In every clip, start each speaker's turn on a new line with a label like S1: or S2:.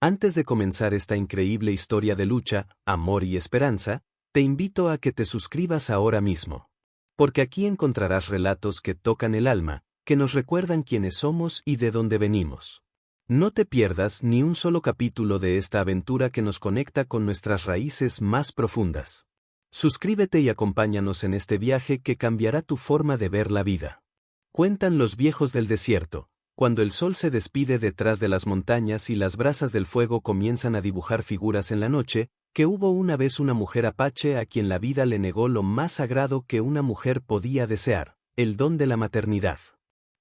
S1: Antes de comenzar esta increíble historia de lucha, amor y esperanza, te invito a que te suscribas ahora mismo. Porque aquí encontrarás relatos que tocan el alma, que nos recuerdan quiénes somos y de dónde venimos. No te pierdas ni un solo capítulo de esta aventura que nos conecta con nuestras raíces más profundas. Suscríbete y acompáñanos en este viaje que cambiará tu forma de ver la vida. Cuentan los viejos del desierto, cuando el sol se despide detrás de las montañas y las brasas del fuego comienzan a dibujar figuras en la noche, que hubo una vez una mujer apache a quien la vida le negó lo más sagrado que una mujer podía desear, el don de la maternidad.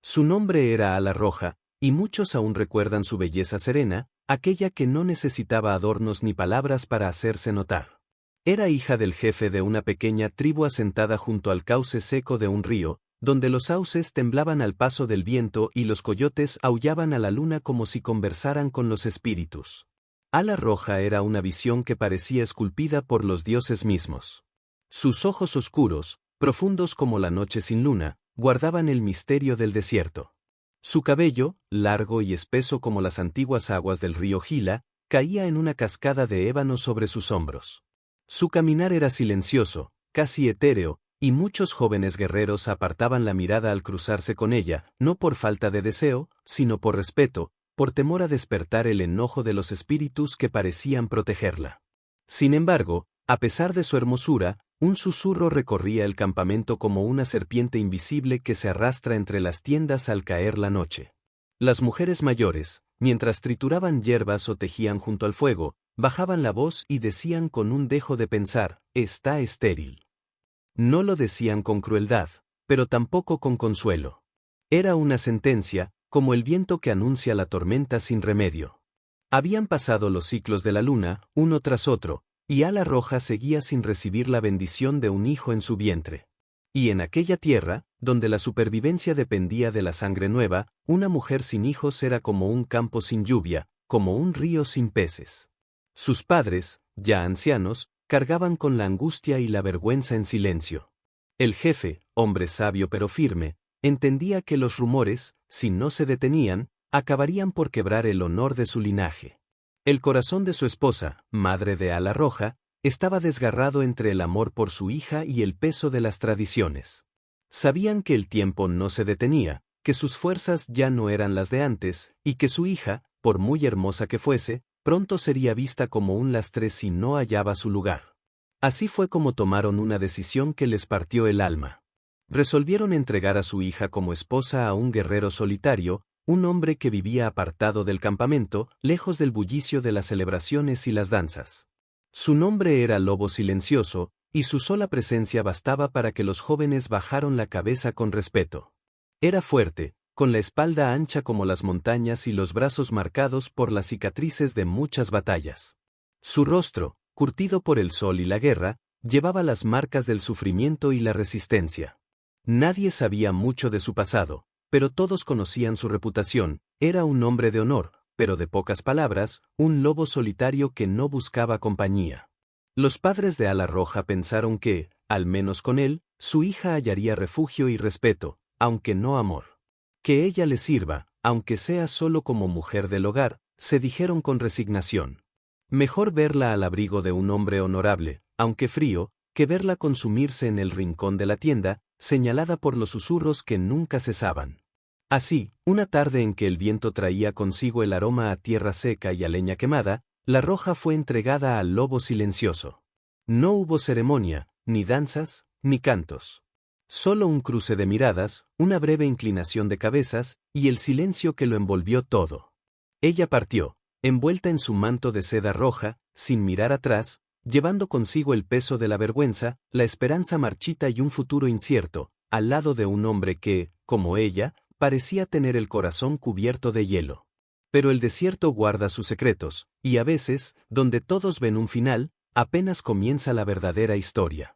S1: Su nombre era Ala Roja, y muchos aún recuerdan su belleza serena, aquella que no necesitaba adornos ni palabras para hacerse notar. Era hija del jefe de una pequeña tribu asentada junto al cauce seco de un río, donde los sauces temblaban al paso del viento y los coyotes aullaban a la luna como si conversaran con los espíritus. Ala Roja era una visión que parecía esculpida por los dioses mismos. Sus ojos oscuros, profundos como la noche sin luna, guardaban el misterio del desierto. Su cabello, largo y espeso como las antiguas aguas del río Gila, caía en una cascada de ébano sobre sus hombros. Su caminar era silencioso, casi etéreo, y muchos jóvenes guerreros apartaban la mirada al cruzarse con ella, no por falta de deseo, sino por respeto, por temor a despertar el enojo de los espíritus que parecían protegerla. Sin embargo, a pesar de su hermosura, un susurro recorría el campamento como una serpiente invisible que se arrastra entre las tiendas al caer la noche. Las mujeres mayores, mientras trituraban hierbas o tejían junto al fuego, bajaban la voz y decían con un dejo de pensar, está estéril. No lo decían con crueldad, pero tampoco con consuelo. Era una sentencia, como el viento que anuncia la tormenta sin remedio. Habían pasado los ciclos de la luna, uno tras otro, y Ala Roja seguía sin recibir la bendición de un hijo en su vientre. Y en aquella tierra, donde la supervivencia dependía de la sangre nueva, una mujer sin hijos era como un campo sin lluvia, como un río sin peces. Sus padres, ya ancianos, cargaban con la angustia y la vergüenza en silencio. El jefe, hombre sabio pero firme, entendía que los rumores, si no se detenían, acabarían por quebrar el honor de su linaje. El corazón de su esposa, madre de Ala Roja, estaba desgarrado entre el amor por su hija y el peso de las tradiciones. Sabían que el tiempo no se detenía, que sus fuerzas ya no eran las de antes, y que su hija, por muy hermosa que fuese, pronto sería vista como un lastre si no hallaba su lugar. Así fue como tomaron una decisión que les partió el alma. Resolvieron entregar a su hija como esposa a un guerrero solitario, un hombre que vivía apartado del campamento, lejos del bullicio de las celebraciones y las danzas. Su nombre era Lobo Silencioso, y su sola presencia bastaba para que los jóvenes bajaron la cabeza con respeto. Era fuerte, con la espalda ancha como las montañas y los brazos marcados por las cicatrices de muchas batallas. Su rostro, curtido por el sol y la guerra, llevaba las marcas del sufrimiento y la resistencia. Nadie sabía mucho de su pasado, pero todos conocían su reputación. Era un hombre de honor, pero de pocas palabras, un lobo solitario que no buscaba compañía. Los padres de Ala Roja pensaron que, al menos con él, su hija hallaría refugio y respeto, aunque no amor. Que ella le sirva, aunque sea solo como mujer del hogar, se dijeron con resignación. Mejor verla al abrigo de un hombre honorable, aunque frío, que verla consumirse en el rincón de la tienda, señalada por los susurros que nunca cesaban. Así, una tarde en que el viento traía consigo el aroma a tierra seca y a leña quemada, la Roja fue entregada al Lobo Silencioso. No hubo ceremonia, ni danzas, ni cantos. Solo un cruce de miradas, una breve inclinación de cabezas, y el silencio que lo envolvió todo. Ella partió, envuelta en su manto de seda roja, sin mirar atrás, llevando consigo el peso de la vergüenza, la esperanza marchita y un futuro incierto, al lado de un hombre que, como ella, parecía tener el corazón cubierto de hielo. Pero el desierto guarda sus secretos, y a veces, donde todos ven un final, apenas comienza la verdadera historia.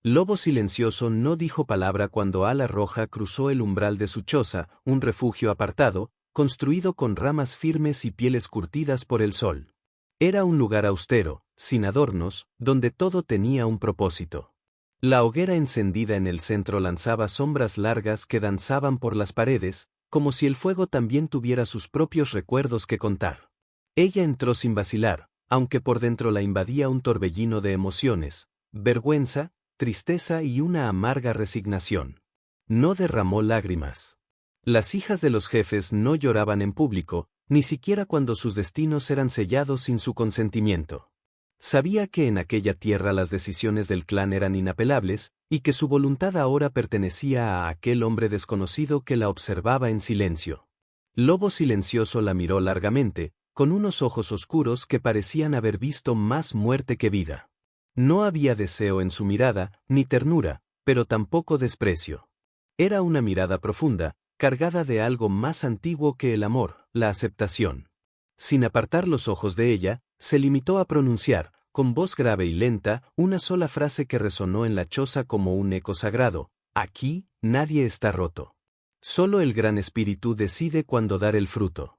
S1: Lobo Silencioso no dijo palabra cuando Ala Roja cruzó el umbral de su choza, un refugio apartado, construido con ramas firmes y pieles curtidas por el sol. Era un lugar austero, sin adornos, donde todo tenía un propósito. La hoguera encendida en el centro lanzaba sombras largas que danzaban por las paredes, como si el fuego también tuviera sus propios recuerdos que contar. Ella entró sin vacilar, aunque por dentro la invadía un torbellino de emociones, vergüenza, tristeza y una amarga resignación. No derramó lágrimas. Las hijas de los jefes no lloraban en público, ni siquiera cuando sus destinos eran sellados sin su consentimiento. Sabía que en aquella tierra las decisiones del clan eran inapelables, y que su voluntad ahora pertenecía a aquel hombre desconocido que la observaba en silencio. Lobo Silencioso la miró largamente, con unos ojos oscuros que parecían haber visto más muerte que vida. No había deseo en su mirada, ni ternura, pero tampoco desprecio. Era una mirada profunda, cargada de algo más antiguo que el amor, la aceptación. Sin apartar los ojos de ella, se limitó a pronunciar, con voz grave y lenta, una sola frase que resonó en la choza como un eco sagrado: aquí, nadie está roto. Solo el Gran Espíritu decide cuándo dar el fruto.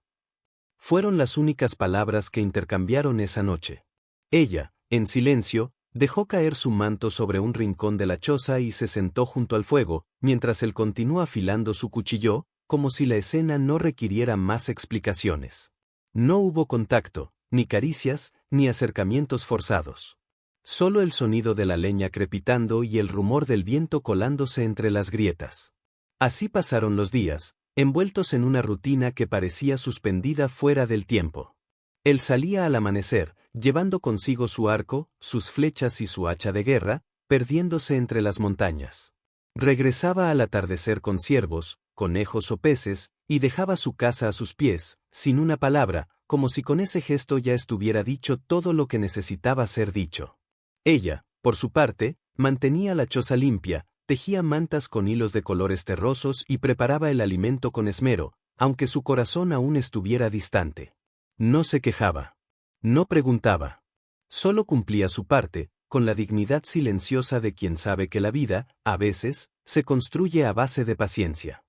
S1: Fueron las únicas palabras que intercambiaron esa noche. Ella, en silencio, dejó caer su manto sobre un rincón de la choza y se sentó junto al fuego, mientras él continuó afilando su cuchillo, como si la escena no requiriera más explicaciones. No hubo contacto, ni caricias, ni acercamientos forzados. Solo el sonido de la leña crepitando y el rumor del viento colándose entre las grietas. Así pasaron los días, envueltos en una rutina que parecía suspendida fuera del tiempo. Él salía al amanecer, llevando consigo su arco, sus flechas y su hacha de guerra, perdiéndose entre las montañas. Regresaba al atardecer con ciervos, conejos o peces, y dejaba su casa a sus pies, sin una palabra, como si con ese gesto ya estuviera dicho todo lo que necesitaba ser dicho. Ella, por su parte, mantenía la choza limpia, tejía mantas con hilos de colores terrosos y preparaba el alimento con esmero, aunque su corazón aún estuviera distante. No se quejaba. No preguntaba. Solo cumplía su parte, con la dignidad silenciosa de quien sabe que la vida, a veces, se construye a base de paciencia.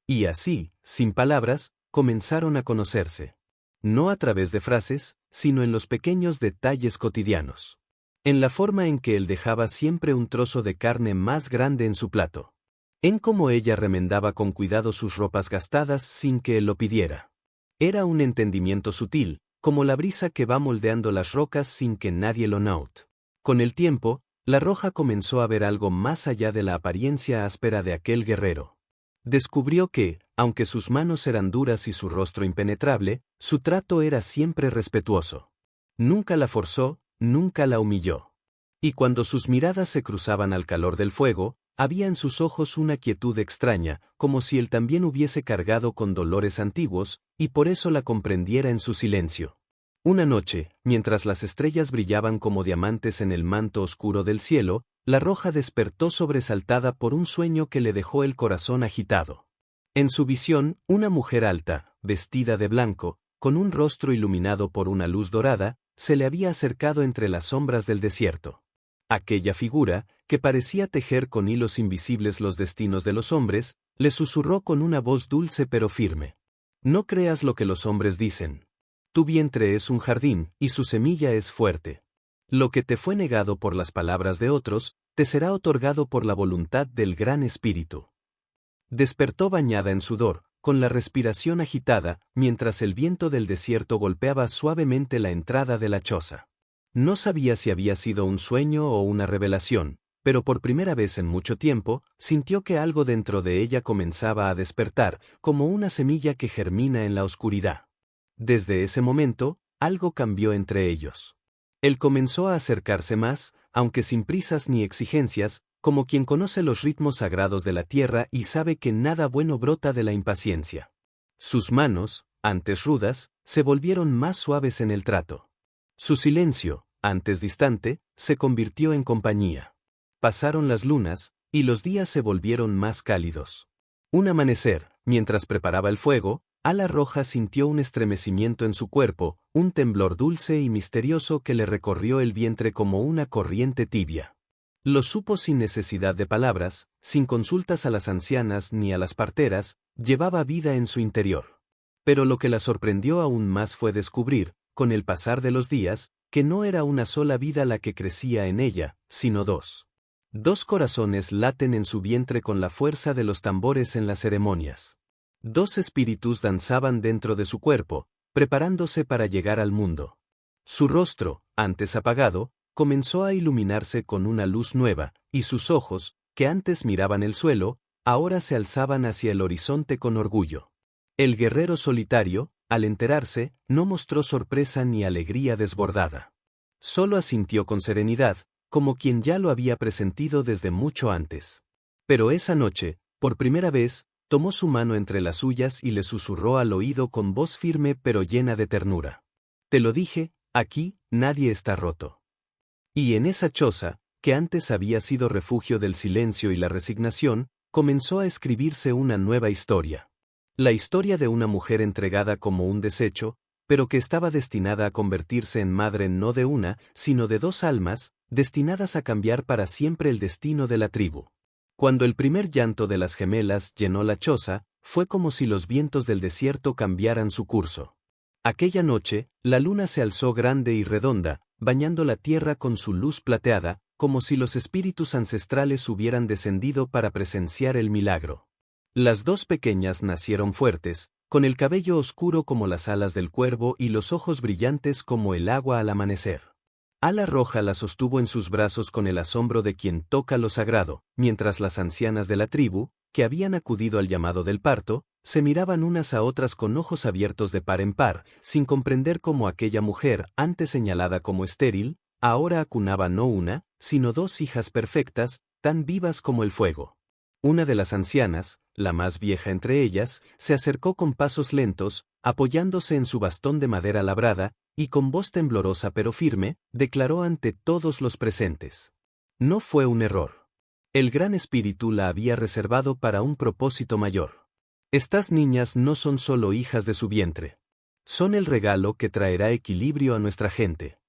S1: Y así, sin palabras, comenzaron a conocerse. No a través de frases, sino en los pequeños detalles cotidianos. En la forma en que él dejaba siempre un trozo de carne más grande en su plato. En cómo ella remendaba con cuidado sus ropas gastadas sin que él lo pidiera. Era un entendimiento sutil, como la brisa que va moldeando las rocas sin que nadie lo note. Con el tiempo, la Roja comenzó a ver algo más allá de la apariencia áspera de aquel guerrero. Descubrió que, aunque sus manos eran duras y su rostro impenetrable, su trato era siempre respetuoso. Nunca la forzó, nunca la humilló. Y cuando sus miradas se cruzaban al calor del fuego, había en sus ojos una quietud extraña, como si él también hubiese cargado con dolores antiguos, y por eso la comprendiera en su silencio. Una noche, mientras las estrellas brillaban como diamantes en el manto oscuro del cielo, la Roja despertó sobresaltada por un sueño que le dejó el corazón agitado. En su visión, una mujer alta, vestida de blanco, con un rostro iluminado por una luz dorada, se le había acercado entre las sombras del desierto. Aquella figura, que parecía tejer con hilos invisibles los destinos de los hombres, le susurró con una voz dulce pero firme. No creas lo que los hombres dicen. Tu vientre es un jardín, y su semilla es fuerte. Lo que te fue negado por las palabras de otros, te será otorgado por la voluntad del Gran Espíritu. Despertó bañada en sudor, con la respiración agitada, mientras el viento del desierto golpeaba suavemente la entrada de la choza. No sabía si había sido un sueño o una revelación, pero por primera vez en mucho tiempo, sintió que algo dentro de ella comenzaba a despertar, como una semilla que germina en la oscuridad. Desde ese momento, algo cambió entre ellos. Él comenzó a acercarse más, aunque sin prisas ni exigencias, como quien conoce los ritmos sagrados de la tierra y sabe que nada bueno brota de la impaciencia. Sus manos, antes rudas, se volvieron más suaves en el trato. Su silencio, antes distante, se convirtió en compañía. Pasaron las lunas, y los días se volvieron más cálidos. Un amanecer, mientras preparaba el fuego, Ala Roja sintió un estremecimiento en su cuerpo, un temblor dulce y misterioso que le recorrió el vientre como una corriente tibia. Lo supo sin necesidad de palabras, sin consultas a las ancianas ni a las parteras, llevaba vida en su interior. Pero lo que la sorprendió aún más fue descubrir, con el pasar de los días, que no era una sola vida la que crecía en ella, sino dos. Dos corazones laten en su vientre con la fuerza de los tambores en las ceremonias. Dos espíritus danzaban dentro de su cuerpo, preparándose para llegar al mundo. Su rostro, antes apagado, comenzó a iluminarse con una luz nueva, y sus ojos, que antes miraban el suelo, ahora se alzaban hacia el horizonte con orgullo. El guerrero solitario, al enterarse, no mostró sorpresa ni alegría desbordada. Solo asintió con serenidad, como quien ya lo había presentido desde mucho antes. Pero esa noche, por primera vez, tomó su mano entre las suyas y le susurró al oído con voz firme pero llena de ternura. «Te lo dije, aquí, nadie está roto». Y en esa choza, que antes había sido refugio del silencio y la resignación, comenzó a escribirse una nueva historia. La historia de una mujer entregada como un desecho, pero que estaba destinada a convertirse en madre no de una, sino de dos almas, destinadas a cambiar para siempre el destino de la tribu. Cuando el primer llanto de las gemelas llenó la choza, fue como si los vientos del desierto cambiaran su curso. Aquella noche, la luna se alzó grande y redonda, bañando la tierra con su luz plateada, como si los espíritus ancestrales hubieran descendido para presenciar el milagro. Las dos pequeñas nacieron fuertes, con el cabello oscuro como las alas del cuervo y los ojos brillantes como el agua al amanecer. Ala Roja la sostuvo en sus brazos con el asombro de quien toca lo sagrado, mientras las ancianas de la tribu, que habían acudido al llamado del parto, se miraban unas a otras con ojos abiertos de par en par, sin comprender cómo aquella mujer, antes señalada como estéril, ahora acunaba no una, sino dos hijas perfectas, tan vivas como el fuego. Una de las ancianas, la más vieja entre ellas, se acercó con pasos lentos, apoyándose en su bastón de madera labrada, y con voz temblorosa pero firme, declaró ante todos los presentes. No fue un error. El Gran Espíritu la había reservado para un propósito mayor. Estas niñas no son solo hijas de su vientre. Son el regalo que traerá equilibrio a nuestra gente.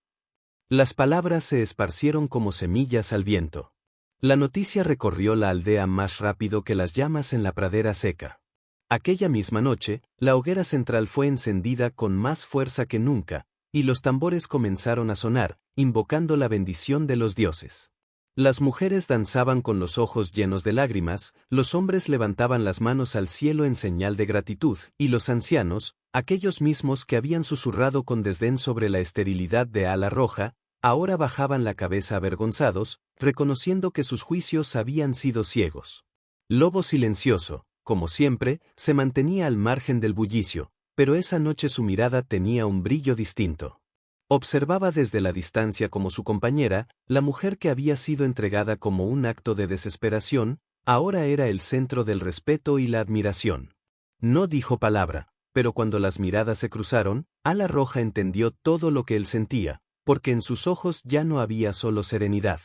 S1: Las palabras se esparcieron como semillas al viento. La noticia recorrió la aldea más rápido que las llamas en la pradera seca. Aquella misma noche, la hoguera central fue encendida con más fuerza que nunca, y los tambores comenzaron a sonar, invocando la bendición de los dioses. Las mujeres danzaban con los ojos llenos de lágrimas, los hombres levantaban las manos al cielo en señal de gratitud, y los ancianos, aquellos mismos que habían susurrado con desdén sobre la esterilidad de Ala Roja, ahora bajaban la cabeza avergonzados, reconociendo que sus juicios habían sido ciegos. Lobo silencioso, como siempre, se mantenía al margen del bullicio, pero esa noche su mirada tenía un brillo distinto. Observaba desde la distancia como su compañera, la mujer que había sido entregada como un acto de desesperación, ahora era el centro del respeto y la admiración. No dijo palabra, pero cuando las miradas se cruzaron, Ala Roja entendió todo lo que él sentía, porque en sus ojos ya no había solo serenidad.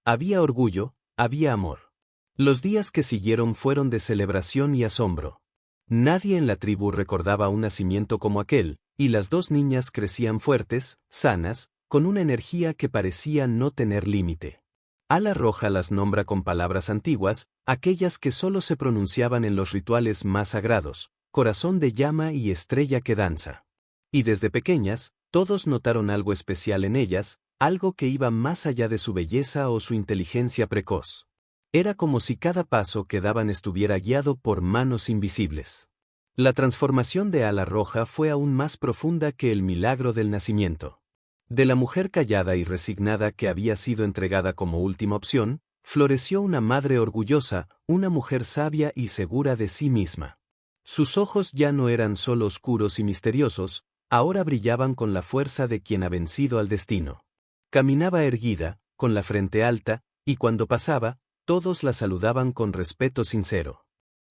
S1: Había orgullo, había amor. Los días que siguieron fueron de celebración y asombro. Nadie en la tribu recordaba un nacimiento como aquel, y las dos niñas crecían fuertes, sanas, con una energía que parecía no tener límite. Ala Roja las nombra con palabras antiguas, aquellas que solo se pronunciaban en los rituales más sagrados, corazón de llama y estrella que danza. Y desde pequeñas, todos notaron algo especial en ellas, algo que iba más allá de su belleza o su inteligencia precoz. Era como si cada paso que daban estuviera guiado por manos invisibles. La transformación de Ala Roja fue aún más profunda que el milagro del nacimiento. De la mujer callada y resignada que había sido entregada como última opción, floreció una madre orgullosa, una mujer sabia y segura de sí misma. Sus ojos ya no eran solo oscuros y misteriosos, ahora brillaban con la fuerza de quien ha vencido al destino. Caminaba erguida, con la frente alta, y cuando pasaba, todos la saludaban con respeto sincero.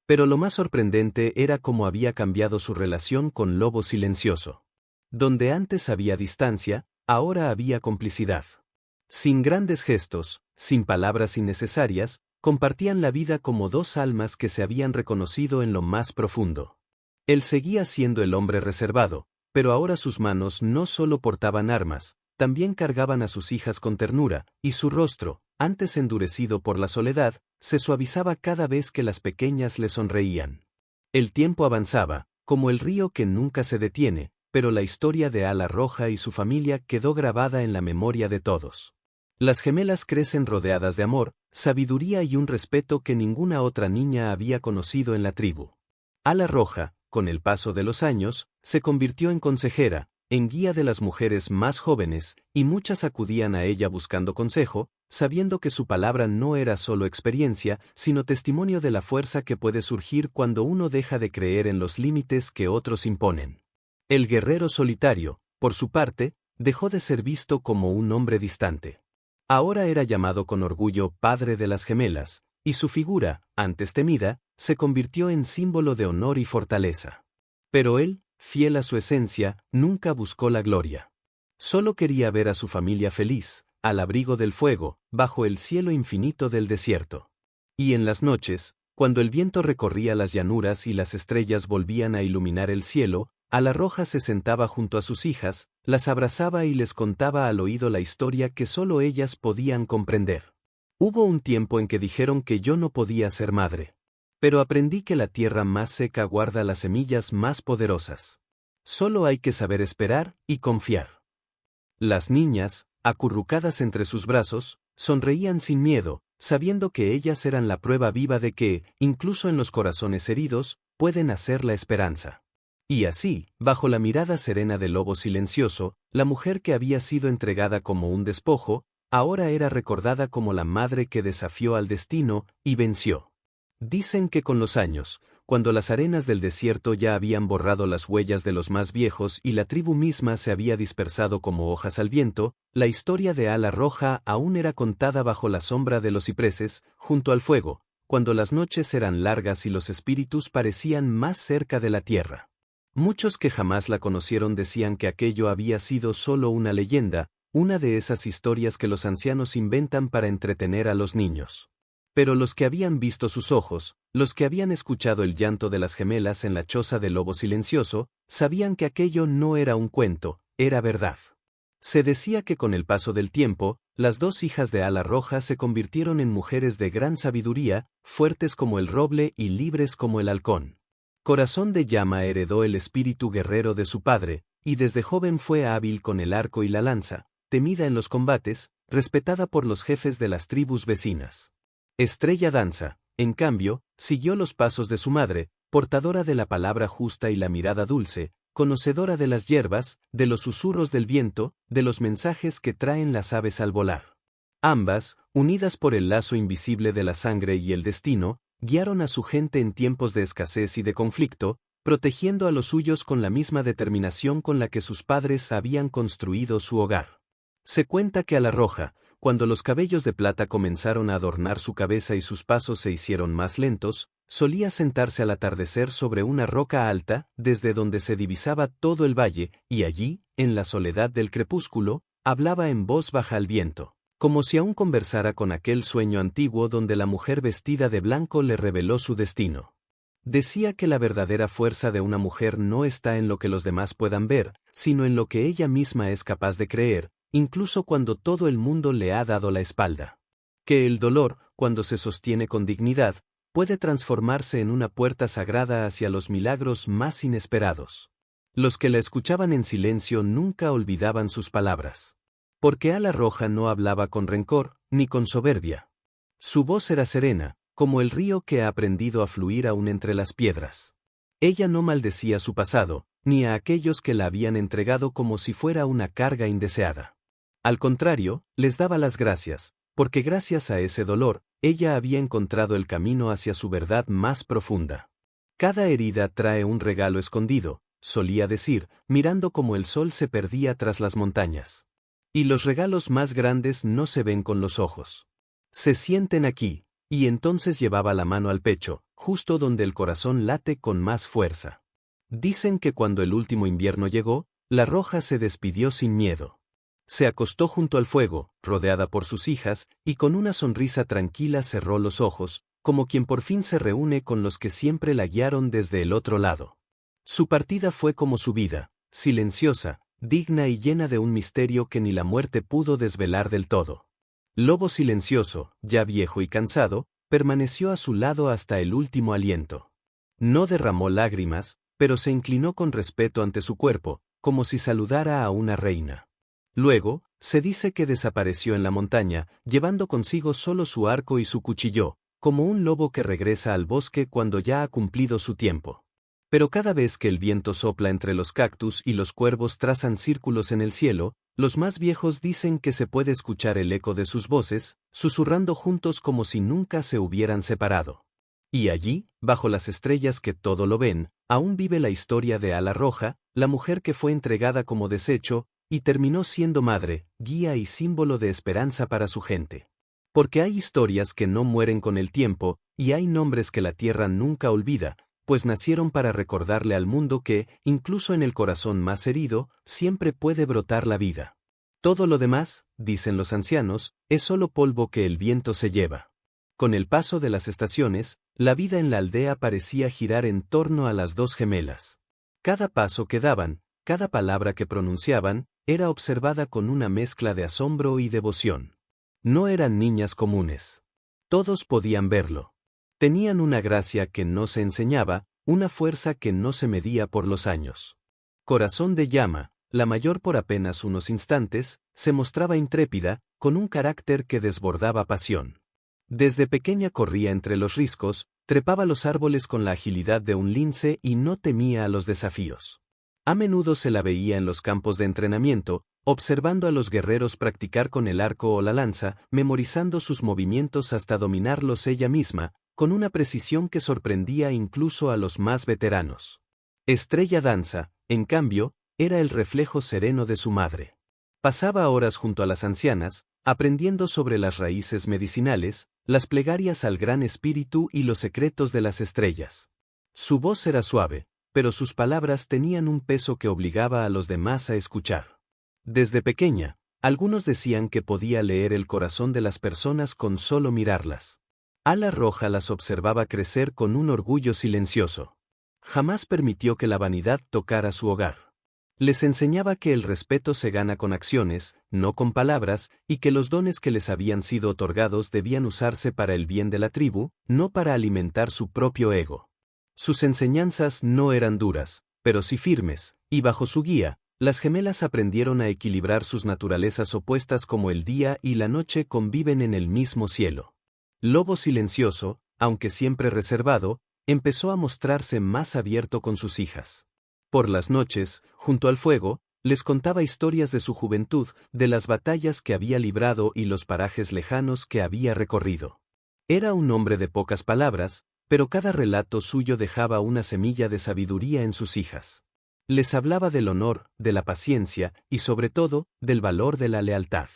S1: Pero lo más sorprendente era cómo había cambiado su relación con Lobo Silencioso. Donde antes había distancia, ahora había complicidad. Sin grandes gestos, sin palabras innecesarias, compartían la vida como dos almas que se habían reconocido en lo más profundo. Él seguía siendo el hombre reservado, pero ahora sus manos no solo portaban armas, también cargaban a sus hijas con ternura, y su rostro, antes endurecido por la soledad, se suavizaba cada vez que las pequeñas le sonreían. El tiempo avanzaba, como el río que nunca se detiene, pero la historia de Ala Roja y su familia quedó grabada en la memoria de todos. Las gemelas crecen rodeadas de amor, sabiduría y un respeto que ninguna otra niña había conocido en la tribu. Ala Roja, con el paso de los años, se convirtió en consejera, en guía de las mujeres más jóvenes, y muchas acudían a ella buscando consejo, sabiendo que su palabra no era solo experiencia, sino testimonio de la fuerza que puede surgir cuando uno deja de creer en los límites que otros imponen. El guerrero solitario, por su parte, dejó de ser visto como un hombre distante. Ahora era llamado con orgullo padre de las gemelas, y su figura, antes temida, se convirtió en símbolo de honor y fortaleza. Pero él, fiel a su esencia, nunca buscó la gloria. Solo quería ver a su familia feliz, al abrigo del fuego, bajo el cielo infinito del desierto. Y en las noches, cuando el viento recorría las llanuras y las estrellas volvían a iluminar el cielo, Ala Roja se sentaba junto a sus hijas, las abrazaba y les contaba al oído la historia que solo ellas podían comprender. Hubo un tiempo en que dijeron que yo no podía ser madre. Pero aprendí que la tierra más seca guarda las semillas más poderosas. Solo hay que saber esperar y confiar. Las niñas, acurrucadas entre sus brazos, sonreían sin miedo, sabiendo que ellas eran la prueba viva de que, incluso en los corazones heridos, puede nacer la esperanza. Y así, bajo la mirada serena del lobo silencioso, la mujer que había sido entregada como un despojo, ahora era recordada como la madre que desafió al destino y venció. Dicen que con los años, cuando las arenas del desierto ya habían borrado las huellas de los más viejos y la tribu misma se había dispersado como hojas al viento, la historia de Ala Roja aún era contada bajo la sombra de los cipreses, junto al fuego, cuando las noches eran largas y los espíritus parecían más cerca de la tierra. Muchos que jamás la conocieron decían que aquello había sido solo una leyenda, una de esas historias que los ancianos inventan para entretener a los niños. Pero los que habían visto sus ojos, los que habían escuchado el llanto de las gemelas en la choza del lobo silencioso, sabían que aquello no era un cuento, era verdad. Se decía que con el paso del tiempo, las dos hijas de Ala Roja se convirtieron en mujeres de gran sabiduría, fuertes como el roble y libres como el halcón. Corazón de Llama heredó el espíritu guerrero de su padre, y desde joven fue hábil con el arco y la lanza, temida en los combates, respetada por los jefes de las tribus vecinas. Estrella Danza, en cambio, siguió los pasos de su madre, portadora de la palabra justa y la mirada dulce, conocedora de las hierbas, de los susurros del viento, de los mensajes que traen las aves al volar. Ambas, unidas por el lazo invisible de la sangre y el destino, guiaron a su gente en tiempos de escasez y de conflicto, protegiendo a los suyos con la misma determinación con la que sus padres habían construido su hogar. Se cuenta que Ala Roja, cuando los cabellos de plata comenzaron a adornar su cabeza y sus pasos se hicieron más lentos, solía sentarse al atardecer sobre una roca alta, desde donde se divisaba todo el valle, y allí, en la soledad del crepúsculo, hablaba en voz baja al viento, como si aún conversara con aquel sueño antiguo donde la mujer vestida de blanco le reveló su destino. Decía que la verdadera fuerza de una mujer no está en lo que los demás puedan ver, sino en lo que ella misma es capaz de creer, incluso cuando todo el mundo le ha dado la espalda. Que el dolor, cuando se sostiene con dignidad, puede transformarse en una puerta sagrada hacia los milagros más inesperados. Los que la escuchaban en silencio nunca olvidaban sus palabras. Porque Ala Roja no hablaba con rencor, ni con soberbia. Su voz era serena, como el río que ha aprendido a fluir aún entre las piedras. Ella no maldecía su pasado, ni a aquellos que la habían entregado como si fuera una carga indeseada. Al contrario, les daba las gracias, porque gracias a ese dolor, ella había encontrado el camino hacia su verdad más profunda. Cada herida trae un regalo escondido, solía decir, mirando cómo el sol se perdía tras las montañas. Y los regalos más grandes no se ven con los ojos. Se sienten aquí, y entonces llevaba la mano al pecho, justo donde el corazón late con más fuerza. Dicen que cuando el último invierno llegó, la Roja se despidió sin miedo. Se acostó junto al fuego, rodeada por sus hijas, y con una sonrisa tranquila cerró los ojos, como quien por fin se reúne con los que siempre la guiaron desde el otro lado. Su partida fue como su vida, silenciosa, digna y llena de un misterio que ni la muerte pudo desvelar del todo. Lobo silencioso, ya viejo y cansado, permaneció a su lado hasta el último aliento. No derramó lágrimas, pero se inclinó con respeto ante su cuerpo, como si saludara a una reina. Luego, se dice que desapareció en la montaña, llevando consigo solo su arco y su cuchillo, como un lobo que regresa al bosque cuando ya ha cumplido su tiempo. Pero cada vez que el viento sopla entre los cactus y los cuervos trazan círculos en el cielo, los más viejos dicen que se puede escuchar el eco de sus voces, susurrando juntos como si nunca se hubieran separado. Y allí, bajo las estrellas que todo lo ven, aún vive la historia de Ala Roja, la mujer que fue entregada como desecho, y terminó siendo madre, guía y símbolo de esperanza para su gente. Porque hay historias que no mueren con el tiempo, y hay nombres que la tierra nunca olvida, pues nacieron para recordarle al mundo que, incluso en el corazón más herido, siempre puede brotar la vida. Todo lo demás, dicen los ancianos, es solo polvo que el viento se lleva. Con el paso de las estaciones, la vida en la aldea parecía girar en torno a las dos gemelas. Cada paso que daban, cada palabra que pronunciaban, era observada con una mezcla de asombro y devoción. No eran niñas comunes. Todos podían verlo. Tenían una gracia que no se enseñaba, una fuerza que no se medía por los años. Corazón de llama, la mayor por apenas unos instantes, se mostraba intrépida, con un carácter que desbordaba pasión. Desde pequeña corría entre los riscos, trepaba los árboles con la agilidad de un lince y no temía a los desafíos. A menudo se la veía en los campos de entrenamiento, observando a los guerreros practicar con el arco o la lanza, memorizando sus movimientos hasta dominarlos ella misma, con una precisión que sorprendía incluso a los más veteranos. Estrella Danza, en cambio, era el reflejo sereno de su madre. Pasaba horas junto a las ancianas, aprendiendo sobre las raíces medicinales, las plegarias al Gran Espíritu y los secretos de las estrellas. Su voz era suave, pero sus palabras tenían un peso que obligaba a los demás a escuchar. Desde pequeña, algunos decían que podía leer el corazón de las personas con solo mirarlas. Ala Roja las observaba crecer con un orgullo silencioso. Jamás permitió que la vanidad tocara su hogar. Les enseñaba que el respeto se gana con acciones, no con palabras, y que los dones que les habían sido otorgados debían usarse para el bien de la tribu, no para alimentar su propio ego. Sus enseñanzas no eran duras, pero sí firmes, y bajo su guía, las gemelas aprendieron a equilibrar sus naturalezas opuestas como el día y la noche conviven en el mismo cielo. Lobo silencioso, aunque siempre reservado, empezó a mostrarse más abierto con sus hijas. Por las noches, junto al fuego, les contaba historias de su juventud, de las batallas que había librado y los parajes lejanos que había recorrido. Era un hombre de pocas palabras, pero cada relato suyo dejaba una semilla de sabiduría en sus hijas. Les hablaba del honor, de la paciencia y sobre todo, del valor de la lealtad.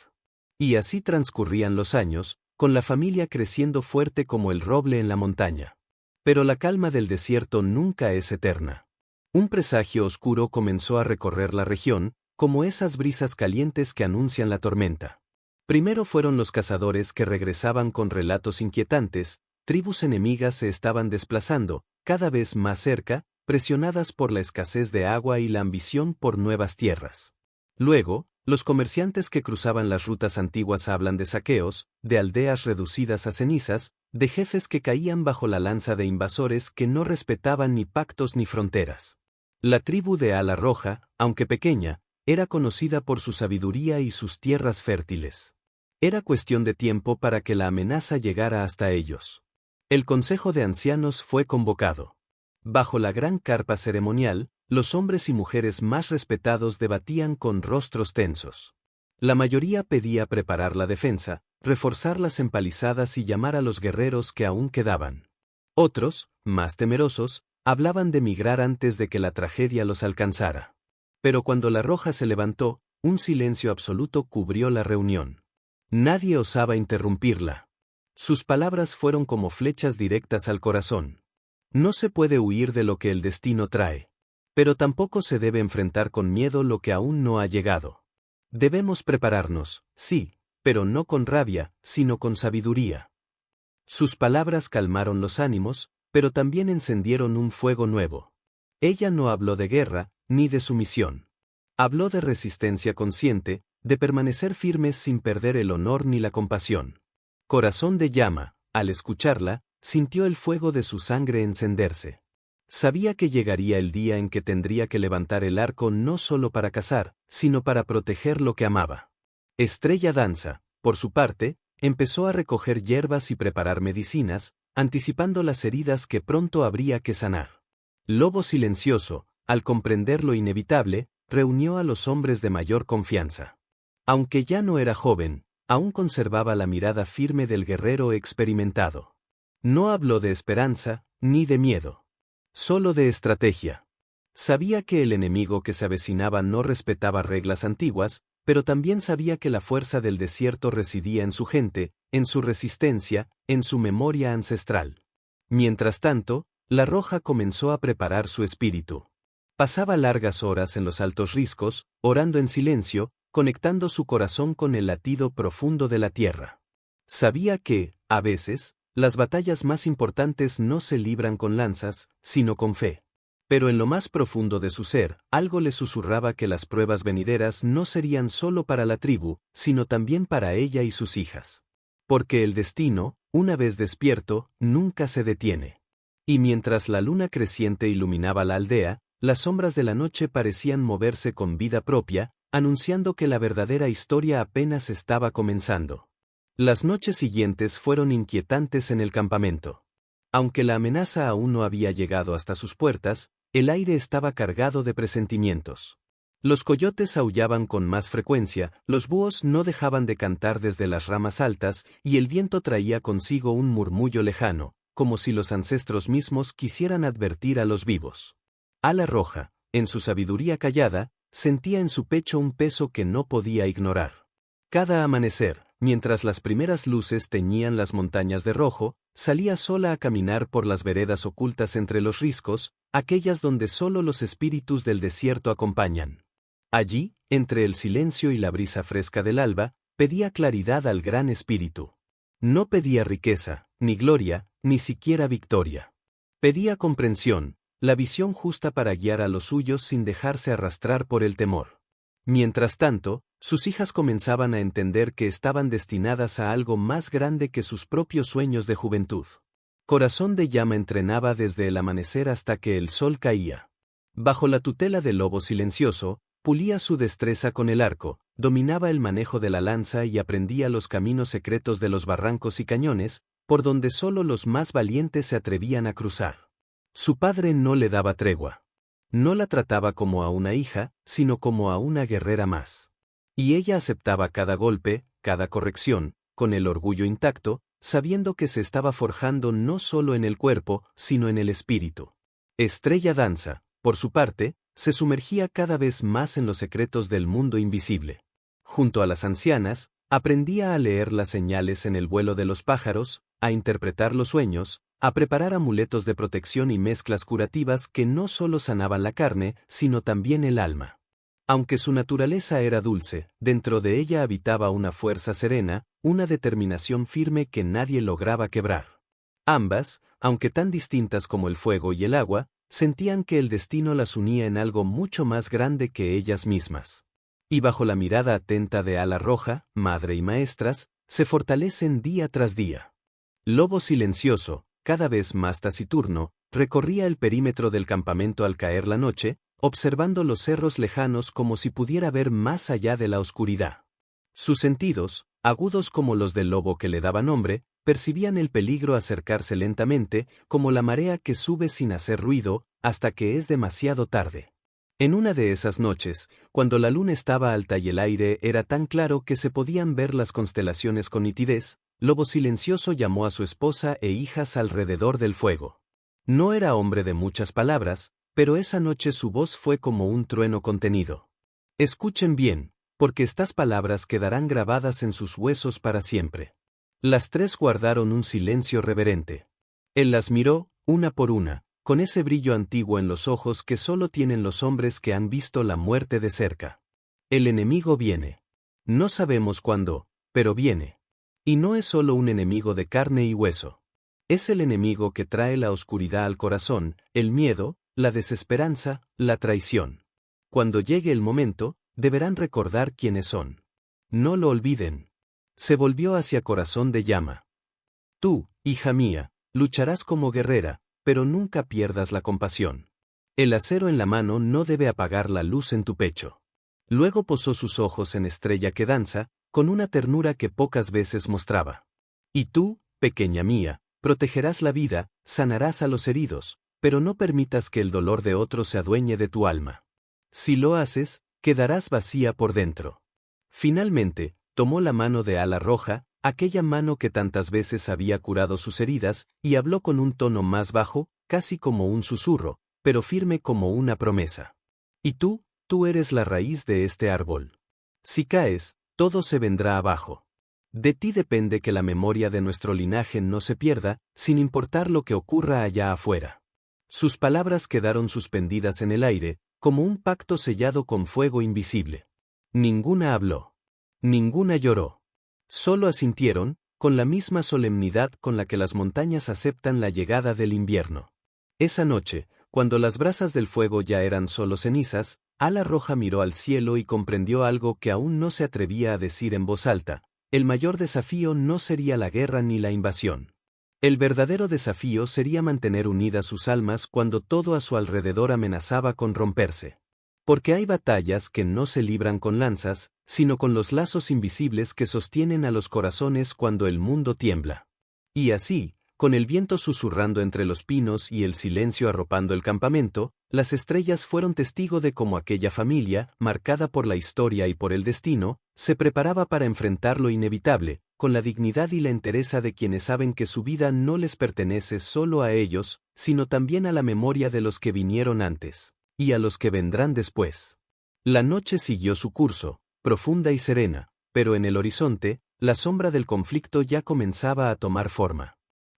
S1: Y así transcurrían los años, con la familia creciendo fuerte como el roble en la montaña. Pero la calma del desierto nunca es eterna. Un presagio oscuro comenzó a recorrer la región, como esas brisas calientes que anuncian la tormenta. Primero fueron los cazadores que regresaban con relatos inquietantes, tribus enemigas se estaban desplazando, cada vez más cerca, presionadas por la escasez de agua y la ambición por nuevas tierras. Luego, los comerciantes que cruzaban las rutas antiguas hablan de saqueos, de aldeas reducidas a cenizas, de jefes que caían bajo la lanza de invasores que no respetaban ni pactos ni fronteras. La tribu de Ala Roja, aunque pequeña, era conocida por su sabiduría y sus tierras fértiles. Era cuestión de tiempo para que la amenaza llegara hasta ellos. El consejo de ancianos fue convocado. Bajo la gran carpa ceremonial, los hombres y mujeres más respetados debatían con rostros tensos. La mayoría pedía preparar la defensa, reforzar las empalizadas y llamar a los guerreros que aún quedaban. Otros, más temerosos, hablaban de migrar antes de que la tragedia los alcanzara. Pero cuando la Roja se levantó, un silencio absoluto cubrió la reunión. Nadie osaba interrumpirla. Sus palabras fueron como flechas directas al corazón. No se puede huir de lo que el destino trae. Pero tampoco se debe enfrentar con miedo lo que aún no ha llegado. Debemos prepararnos, sí, pero no con rabia, sino con sabiduría. Sus palabras calmaron los ánimos, pero también encendieron un fuego nuevo. Ella no habló de guerra, ni de sumisión. Habló de resistencia consciente, de permanecer firmes sin perder el honor ni la compasión. Corazón de llama, al escucharla, sintió el fuego de su sangre encenderse. Sabía que llegaría el día en que tendría que levantar el arco no solo para cazar, sino para proteger lo que amaba. Estrella Danza, por su parte, empezó a recoger hierbas y preparar medicinas, anticipando las heridas que pronto habría que sanar. Lobo silencioso, al comprender lo inevitable, reunió a los hombres de mayor confianza. Aunque ya no era joven, aún conservaba la mirada firme del guerrero experimentado. No habló de esperanza, ni de miedo. Solo de estrategia. Sabía que el enemigo que se avecinaba no respetaba reglas antiguas, pero también sabía que la fuerza del desierto residía en su gente, en su resistencia, en su memoria ancestral. Mientras tanto, la Roja comenzó a preparar su espíritu. Pasaba largas horas en los altos riscos, orando en silencio, conectando su corazón con el latido profundo de la tierra. Sabía que, a veces, las batallas más importantes no se libran con lanzas, sino con fe. Pero en lo más profundo de su ser, algo le susurraba que las pruebas venideras no serían solo para la tribu, sino también para ella y sus hijas. Porque el destino, una vez despierto, nunca se detiene. Y mientras la luna creciente iluminaba la aldea, las sombras de la noche parecían moverse con vida propia, anunciando que la verdadera historia apenas estaba comenzando. Las noches siguientes fueron inquietantes en el campamento. Aunque la amenaza aún no había llegado hasta sus puertas, el aire estaba cargado de presentimientos. Los coyotes aullaban con más frecuencia, los búhos no dejaban de cantar desde las ramas altas, y el viento traía consigo un murmullo lejano, como si los ancestros mismos quisieran advertir a los vivos. Ala Roja, en su sabiduría callada, sentía en su pecho un peso que no podía ignorar. Cada amanecer, mientras las primeras luces teñían las montañas de rojo, salía sola a caminar por las veredas ocultas entre los riscos, aquellas donde solo los espíritus del desierto acompañan. Allí, entre el silencio y la brisa fresca del alba, pedía claridad al Gran Espíritu. No pedía riqueza, ni gloria, ni siquiera victoria. Pedía comprensión, la visión justa para guiar a los suyos sin dejarse arrastrar por el temor. Mientras tanto, sus hijas comenzaban a entender que estaban destinadas a algo más grande que sus propios sueños de juventud. Corazón de Llama entrenaba desde el amanecer hasta que el sol caía. Bajo la tutela del lobo silencioso, pulía su destreza con el arco, dominaba el manejo de la lanza y aprendía los caminos secretos de los barrancos y cañones, por donde solo los más valientes se atrevían a cruzar. Su padre no le daba tregua. No la trataba como a una hija, sino como a una guerrera más. Y ella aceptaba cada golpe, cada corrección, con el orgullo intacto, sabiendo que se estaba forjando no solo en el cuerpo, sino en el espíritu. Estrella Danza, por su parte, se sumergía cada vez más en los secretos del mundo invisible. Junto a las ancianas, aprendía a leer las señales en el vuelo de los pájaros, a interpretar los sueños, a preparar amuletos de protección y mezclas curativas que no solo sanaban la carne, sino también el alma. Aunque su naturaleza era dulce, dentro de ella habitaba una fuerza serena, una determinación firme que nadie lograba quebrar. Ambas, aunque tan distintas como el fuego y el agua, sentían que el destino las unía en algo mucho más grande que ellas mismas. Y bajo la mirada atenta de Ala Roja, madre y maestras, se fortalecen día tras día. Lobo silencioso, cada vez más taciturno, recorría el perímetro del campamento al caer la noche, observando los cerros lejanos como si pudiera ver más allá de la oscuridad. Sus sentidos, agudos como los del lobo que le daba nombre, percibían el peligro acercarse lentamente, como la marea que sube sin hacer ruido, hasta que es demasiado tarde. En una de esas noches, cuando la luna estaba alta y el aire era tan claro que se podían ver las constelaciones con nitidez, Lobo Silencioso llamó a su esposa e hijas alrededor del fuego. No era hombre de muchas palabras, pero esa noche su voz fue como un trueno contenido. Escuchen bien, porque estas palabras quedarán grabadas en sus huesos para siempre. Las tres guardaron un silencio reverente. Él las miró, una por una, con ese brillo antiguo en los ojos que solo tienen los hombres que han visto la muerte de cerca. El enemigo viene. No sabemos cuándo, pero viene. Y no es solo un enemigo de carne y hueso. Es el enemigo que trae la oscuridad al corazón, el miedo, la desesperanza, la traición. Cuando llegue el momento, deberán recordar quiénes son. No lo olviden. Se volvió hacia Corazón de Llama. Tú, hija mía, lucharás como guerrera, pero nunca pierdas la compasión. El acero en la mano no debe apagar la luz en tu pecho. Luego posó sus ojos en Estrella que danza, con una ternura que pocas veces mostraba. Y tú, pequeña mía, protegerás la vida, sanarás a los heridos, pero no permitas que el dolor de otro se adueñe de tu alma. Si lo haces, quedarás vacía por dentro. Finalmente, tomó la mano de Ala Roja, aquella mano que tantas veces había curado sus heridas, y habló con un tono más bajo, casi como un susurro, pero firme como una promesa. Y tú eres la raíz de este árbol. Si caes, todo se vendrá abajo. De ti depende que la memoria de nuestro linaje no se pierda, sin importar lo que ocurra allá afuera. Sus palabras quedaron suspendidas en el aire, como un pacto sellado con fuego invisible. Ninguna habló. Ninguna lloró. Solo asintieron, con la misma solemnidad con la que las montañas aceptan la llegada del invierno. Esa noche, cuando las brasas del fuego ya eran solo cenizas, Ala Roja miró al cielo y comprendió algo que aún no se atrevía a decir en voz alta: el mayor desafío no sería la guerra ni la invasión. El verdadero desafío sería mantener unidas sus almas cuando todo a su alrededor amenazaba con romperse. Porque hay batallas que no se libran con lanzas, sino con los lazos invisibles que sostienen a los corazones cuando el mundo tiembla. Y así, con el viento susurrando entre los pinos y el silencio arropando el campamento, las estrellas fueron testigo de cómo aquella familia, marcada por la historia y por el destino, se preparaba para enfrentar lo inevitable, con la dignidad y la entereza de quienes saben que su vida no les pertenece solo a ellos, sino también a la memoria de los que vinieron antes, y a los que vendrán después. La noche siguió su curso, profunda y serena, pero en el horizonte, la sombra del conflicto ya comenzaba a tomar forma.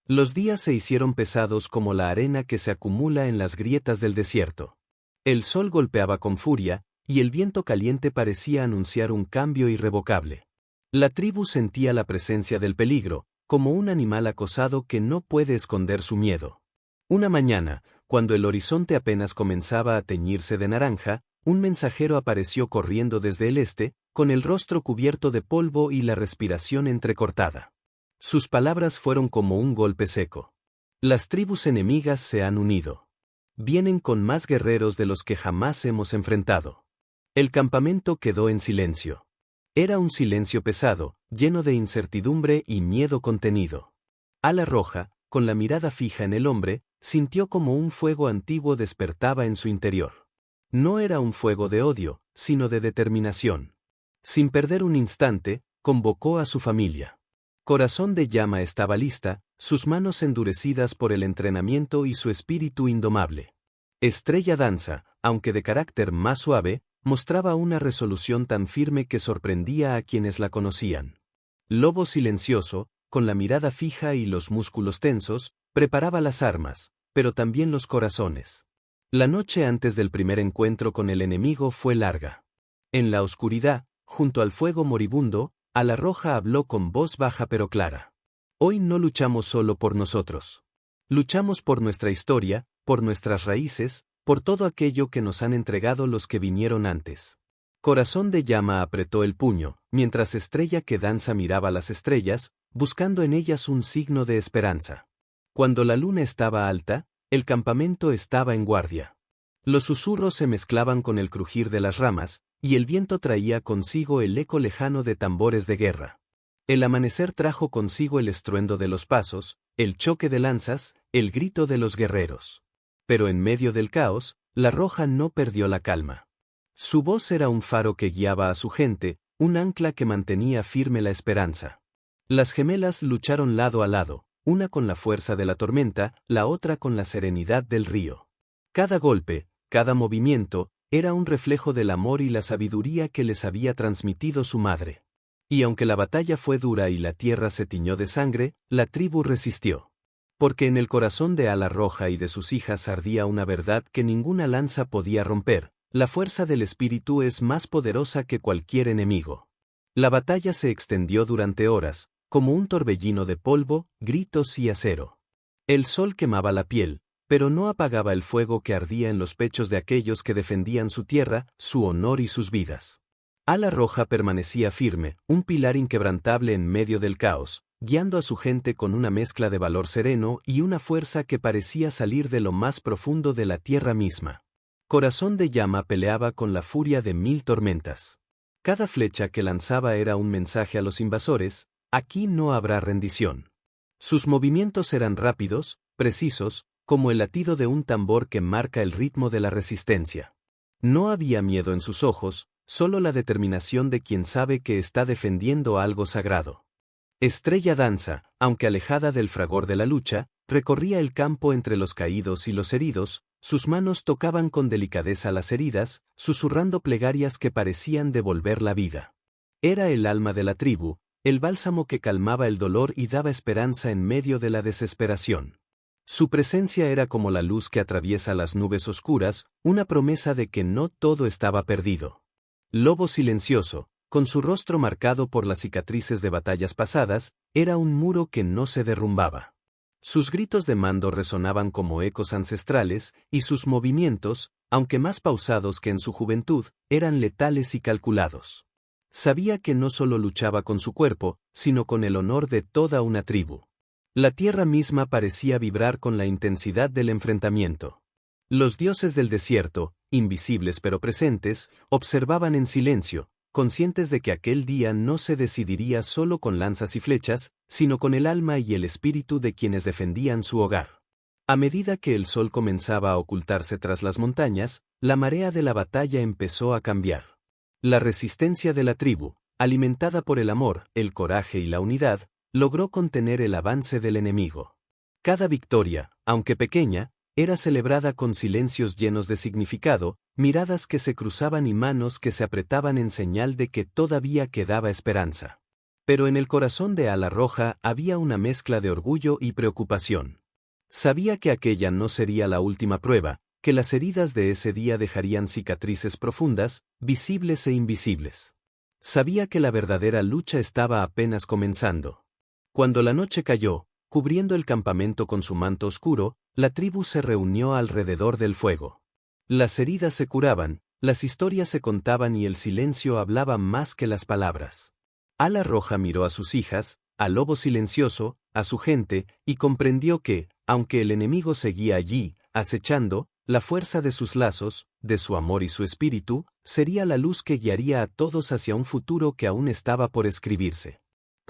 S1: Los días se hicieron pesados como la arena que se acumula en las grietas del desierto. El sol golpeaba con furia, y el viento caliente parecía anunciar un cambio irrevocable. La tribu sentía la presencia del peligro, como un animal acosado que no puede esconder su miedo. Una mañana, cuando el horizonte apenas comenzaba a teñirse de naranja, un mensajero apareció corriendo desde el este, con el rostro cubierto de polvo y la respiración entrecortada. Sus palabras fueron como un golpe seco. Las tribus enemigas se han unido. Vienen con más guerreros de los que jamás hemos enfrentado. El campamento quedó en silencio. Era un silencio pesado, lleno de incertidumbre y miedo contenido. Ala Roja, con la mirada fija en el hombre, sintió como un fuego antiguo despertaba en su interior. No era un fuego de odio, sino de determinación. Sin perder un instante, convocó a su familia. Corazón de Llama estaba lista, sus manos endurecidas por el entrenamiento y su espíritu indomable. Estrella Danza, aunque de carácter más suave, mostraba una resolución tan firme que sorprendía a quienes la conocían. Lobo Silencioso, con la mirada fija y los músculos tensos, preparaba las armas, pero también los corazones. La noche antes del primer encuentro con el enemigo fue larga. En la oscuridad, junto al fuego moribundo, Ala Roja habló con voz baja pero clara. Hoy no luchamos solo por nosotros. Luchamos por nuestra historia, por nuestras raíces, por todo aquello que nos han entregado los que vinieron antes. Corazón de Llama apretó el puño, mientras Estrella que Danza miraba las estrellas, buscando en ellas un signo de esperanza. Cuando la luna estaba alta, el campamento estaba en guardia. Los susurros se mezclaban con el crujir de las ramas, y el viento traía consigo el eco lejano de tambores de guerra. El amanecer trajo consigo el estruendo de los pasos, el choque de lanzas, el grito de los guerreros. Pero en medio del caos, la Roja no perdió la calma. Su voz era un faro que guiaba a su gente, un ancla que mantenía firme la esperanza. Las gemelas lucharon lado a lado, una con la fuerza de la tormenta, la otra con la serenidad del río. Cada golpe, cada movimiento, era un reflejo del amor y la sabiduría que les había transmitido su madre. Y aunque la batalla fue dura y la tierra se tiñó de sangre, la tribu resistió. Porque en el corazón de Ala Roja y de sus hijas ardía una verdad que ninguna lanza podía romper: la fuerza del espíritu es más poderosa que cualquier enemigo. La batalla se extendió durante horas, como un torbellino de polvo, gritos y acero. El sol quemaba la piel, pero no apagaba el fuego que ardía en los pechos de aquellos que defendían su tierra, su honor y sus vidas. Ala Roja permanecía firme, un pilar inquebrantable en medio del caos, guiando a su gente con una mezcla de valor sereno y una fuerza que parecía salir de lo más profundo de la tierra misma. Corazón de Llama peleaba con la furia de 1000 tormentas. Cada flecha que lanzaba era un mensaje a los invasores: aquí no habrá rendición. Sus movimientos eran rápidos, precisos, como el latido de un tambor que marca el ritmo de la resistencia. No había miedo en sus ojos, solo la determinación de quien sabe que está defendiendo algo sagrado. Estrella Danza, aunque alejada del fragor de la lucha, recorría el campo entre los caídos y los heridos, sus manos tocaban con delicadeza las heridas, susurrando plegarias que parecían devolver la vida. Era el alma de la tribu, el bálsamo que calmaba el dolor y daba esperanza en medio de la desesperación. Su presencia era como la luz que atraviesa las nubes oscuras, una promesa de que no todo estaba perdido. Lobo silencioso, con su rostro marcado por las cicatrices de batallas pasadas, era un muro que no se derrumbaba. Sus gritos de mando resonaban como ecos ancestrales, y sus movimientos, aunque más pausados que en su juventud, eran letales y calculados. Sabía que no solo luchaba con su cuerpo, sino con el honor de toda una tribu. La tierra misma parecía vibrar con la intensidad del enfrentamiento. Los dioses del desierto, invisibles pero presentes, observaban en silencio, conscientes de que aquel día no se decidiría solo con lanzas y flechas, sino con el alma y el espíritu de quienes defendían su hogar. A medida que el sol comenzaba a ocultarse tras las montañas, la marea de la batalla empezó a cambiar. La resistencia de la tribu, alimentada por el amor, el coraje y la unidad, logró contener el avance del enemigo. Cada victoria, aunque pequeña, era celebrada con silencios llenos de significado, miradas que se cruzaban y manos que se apretaban en señal de que todavía quedaba esperanza. Pero en el corazón de Ala Roja había una mezcla de orgullo y preocupación. Sabía que aquella no sería la última prueba, que las heridas de ese día dejarían cicatrices profundas, visibles e invisibles. Sabía que la verdadera lucha estaba apenas comenzando. Cuando la noche cayó, cubriendo el campamento con su manto oscuro, la tribu se reunió alrededor del fuego. Las heridas se curaban, las historias se contaban y el silencio hablaba más que las palabras. Ala Roja miró a sus hijas, al lobo silencioso, a su gente, y comprendió que, aunque el enemigo seguía allí, acechando, la fuerza de sus lazos, de su amor y su espíritu, sería la luz que guiaría a todos hacia un futuro que aún estaba por escribirse.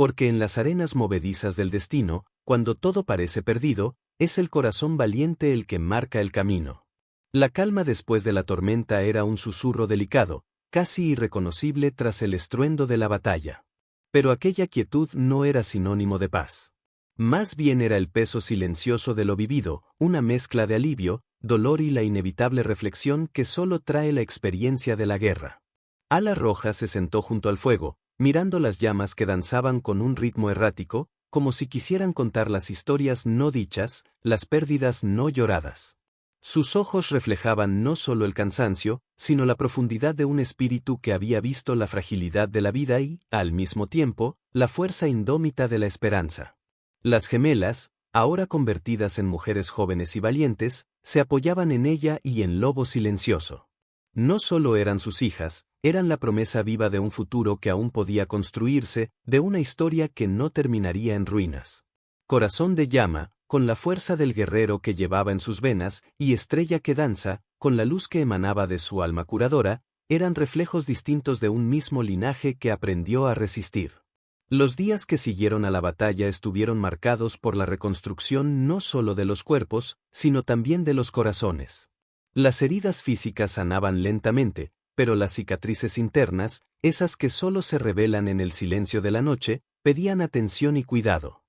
S1: Porque en las arenas movedizas del destino, cuando todo parece perdido, es el corazón valiente el que marca el camino. La calma después de la tormenta era un susurro delicado, casi irreconocible tras el estruendo de la batalla. Pero aquella quietud no era sinónimo de paz. Más bien era el peso silencioso de lo vivido, una mezcla de alivio, dolor y la inevitable reflexión que solo trae la experiencia de la guerra. Ala Roja se sentó junto al fuego, mirando las llamas que danzaban con un ritmo errático, como si quisieran contar las historias no dichas, las pérdidas no lloradas. Sus ojos reflejaban no solo el cansancio, sino la profundidad de un espíritu que había visto la fragilidad de la vida y, al mismo tiempo, la fuerza indómita de la esperanza. Las gemelas, ahora convertidas en mujeres jóvenes y valientes, se apoyaban en ella y en Lobo Silencioso. No solo eran sus hijas, eran la promesa viva de un futuro que aún podía construirse, de una historia que no terminaría en ruinas. Corazón de llama, con la fuerza del guerrero que llevaba en sus venas, y Estrella que danza, con la luz que emanaba de su alma curadora, eran reflejos distintos de un mismo linaje que aprendió a resistir. Los días que siguieron a la batalla estuvieron marcados por la reconstrucción no solo de los cuerpos, sino también de los corazones. Las heridas físicas sanaban lentamente, pero las cicatrices internas, esas que solo se revelan en el silencio de la noche, pedían atención y cuidado.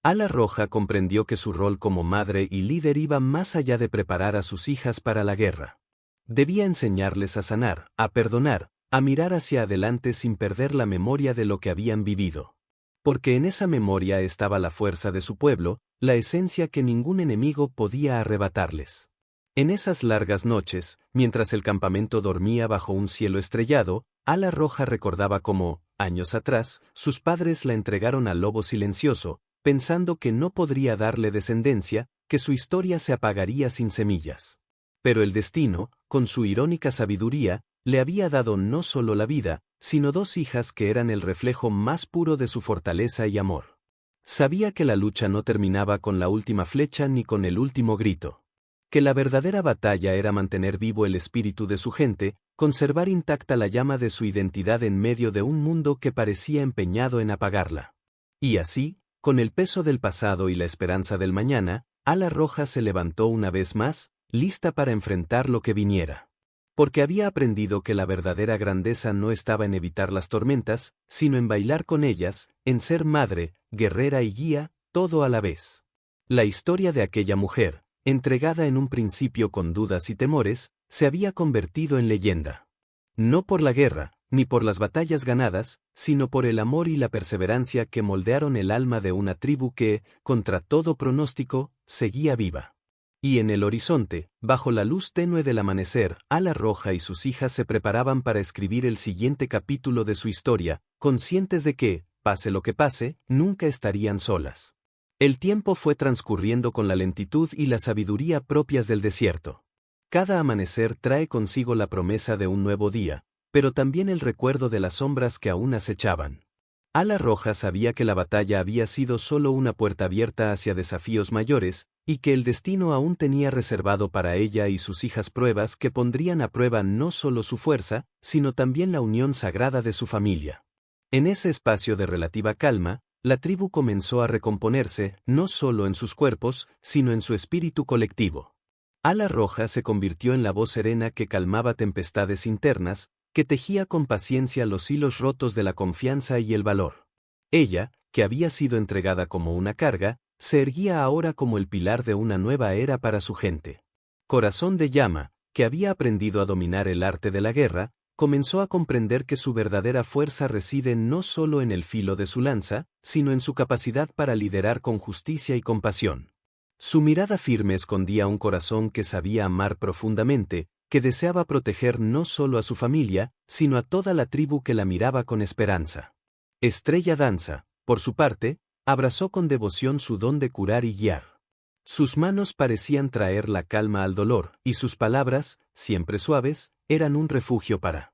S1: Ala Roja comprendió que su rol como madre y líder iba más allá de preparar a sus hijas para la guerra. Debía enseñarles a sanar, a perdonar, a mirar hacia adelante sin perder la memoria de lo que habían vivido. Porque en esa memoria estaba la fuerza de su pueblo, la esencia que ningún enemigo podía arrebatarles. En esas largas noches, mientras el campamento dormía bajo un cielo estrellado, Ala Roja recordaba cómo, años atrás, sus padres la entregaron al Lobo Silencioso, pensando que no podría darle descendencia, que su historia se apagaría sin semillas. Pero el destino, con su irónica sabiduría, le había dado no solo la vida, sino dos hijas que eran el reflejo más puro de su fortaleza y amor. Sabía que la lucha no terminaba con la última flecha ni con el último grito. Que la verdadera batalla era mantener vivo el espíritu de su gente, conservar intacta la llama de su identidad en medio de un mundo que parecía empeñado en apagarla. Y así, con el peso del pasado y la esperanza del mañana, Ala Roja se levantó una vez más, lista para enfrentar lo que viniera. Porque había aprendido que la verdadera grandeza no estaba en evitar las tormentas, sino en bailar con ellas, en ser madre, guerrera y guía, todo a la vez. La historia de aquella mujer, entregada en un principio con dudas y temores, se había convertido en leyenda. No por la guerra, ni por las batallas ganadas, sino por el amor y la perseverancia que moldearon el alma de una tribu que, contra todo pronóstico, seguía viva. Y en el horizonte, bajo la luz tenue del amanecer, Ala Roja y sus hijas se preparaban para escribir el siguiente capítulo de su historia, conscientes de que, pase lo que pase, nunca estarían solas. El tiempo fue transcurriendo con la lentitud y la sabiduría propias del desierto. Cada amanecer trae consigo la promesa de un nuevo día, pero también el recuerdo de las sombras que aún acechaban. Ala Roja sabía que la batalla había sido solo una puerta abierta hacia desafíos mayores, y que el destino aún tenía reservado para ella y sus hijas pruebas que pondrían a prueba no solo su fuerza, sino también la unión sagrada de su familia. En ese espacio de relativa calma, la tribu comenzó a recomponerse, no solo en sus cuerpos, sino en su espíritu colectivo. Ala Roja se convirtió en la voz serena que calmaba tempestades internas, que tejía con paciencia los hilos rotos de la confianza y el valor. Ella, que había sido entregada como una carga, se erguía ahora como el pilar de una nueva era para su gente. Corazón de Llama, que había aprendido a dominar el arte de la guerra, comenzó a comprender que su verdadera fuerza reside no solo en el filo de su lanza, sino en su capacidad para liderar con justicia y compasión. Su mirada firme escondía un corazón que sabía amar profundamente, que deseaba proteger no solo a su familia, sino a toda la tribu que la miraba con esperanza. Estrella Danza, por su parte, abrazó con devoción su don de curar y guiar. Sus manos parecían traer la calma al dolor, y sus palabras, siempre suaves, eran un refugio para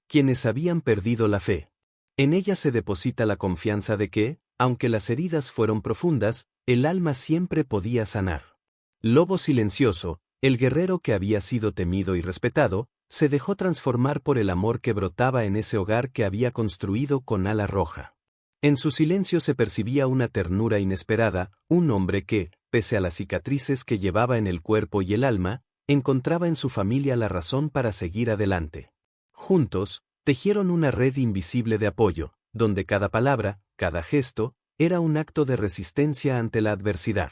S1: quienes habían perdido la fe. En ella se deposita la confianza de que, aunque las heridas fueron profundas, el alma siempre podía sanar. Lobo Silencioso, el guerrero que había sido temido y respetado, se dejó transformar por el amor que brotaba en ese hogar que había construido con Ala Roja. En su silencio se percibía una ternura inesperada, un hombre que, pese a las cicatrices que llevaba en el cuerpo y el alma, encontraba en su familia la razón para seguir adelante. Juntos, tejieron una red invisible de apoyo, donde cada palabra, cada gesto, era un acto de resistencia ante la adversidad.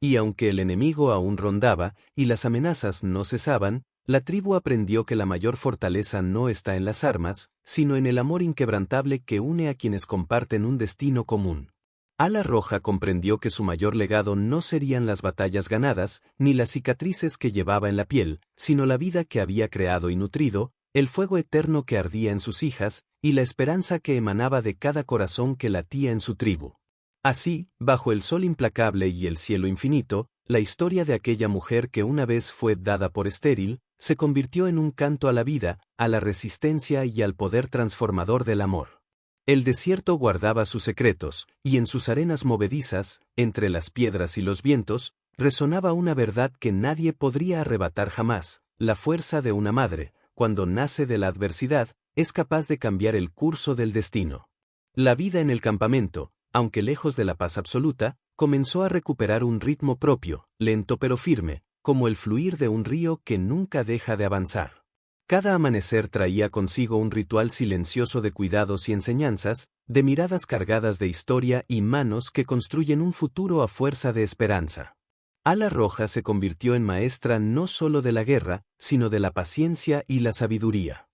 S1: Y aunque el enemigo aún rondaba, y las amenazas no cesaban, la tribu aprendió que la mayor fortaleza no está en las armas, sino en el amor inquebrantable que une a quienes comparten un destino común. Ala Roja comprendió que su mayor legado no serían las batallas ganadas, ni las cicatrices que llevaba en la piel, sino la vida que había creado y nutrido, el fuego eterno que ardía en sus hijas, y la esperanza que emanaba de cada corazón que latía en su tribu. Así, bajo el sol implacable y el cielo infinito, la historia de aquella mujer que una vez fue dada por estéril, se convirtió en un canto a la vida, a la resistencia y al poder transformador del amor. El desierto guardaba sus secretos, y en sus arenas movedizas, entre las piedras y los vientos, resonaba una verdad que nadie podría arrebatar jamás: la fuerza de una madre, cuando nace de la adversidad, es capaz de cambiar el curso del destino. La vida en el campamento, aunque lejos de la paz absoluta, comenzó a recuperar un ritmo propio, lento pero firme, como el fluir de un río que nunca deja de avanzar. Cada amanecer traía consigo un ritual silencioso de cuidados y enseñanzas, de miradas cargadas de historia y manos que construyen un futuro a fuerza de esperanza. Ala Roja se convirtió en maestra no solo de la guerra, sino de la paciencia y la sabiduría.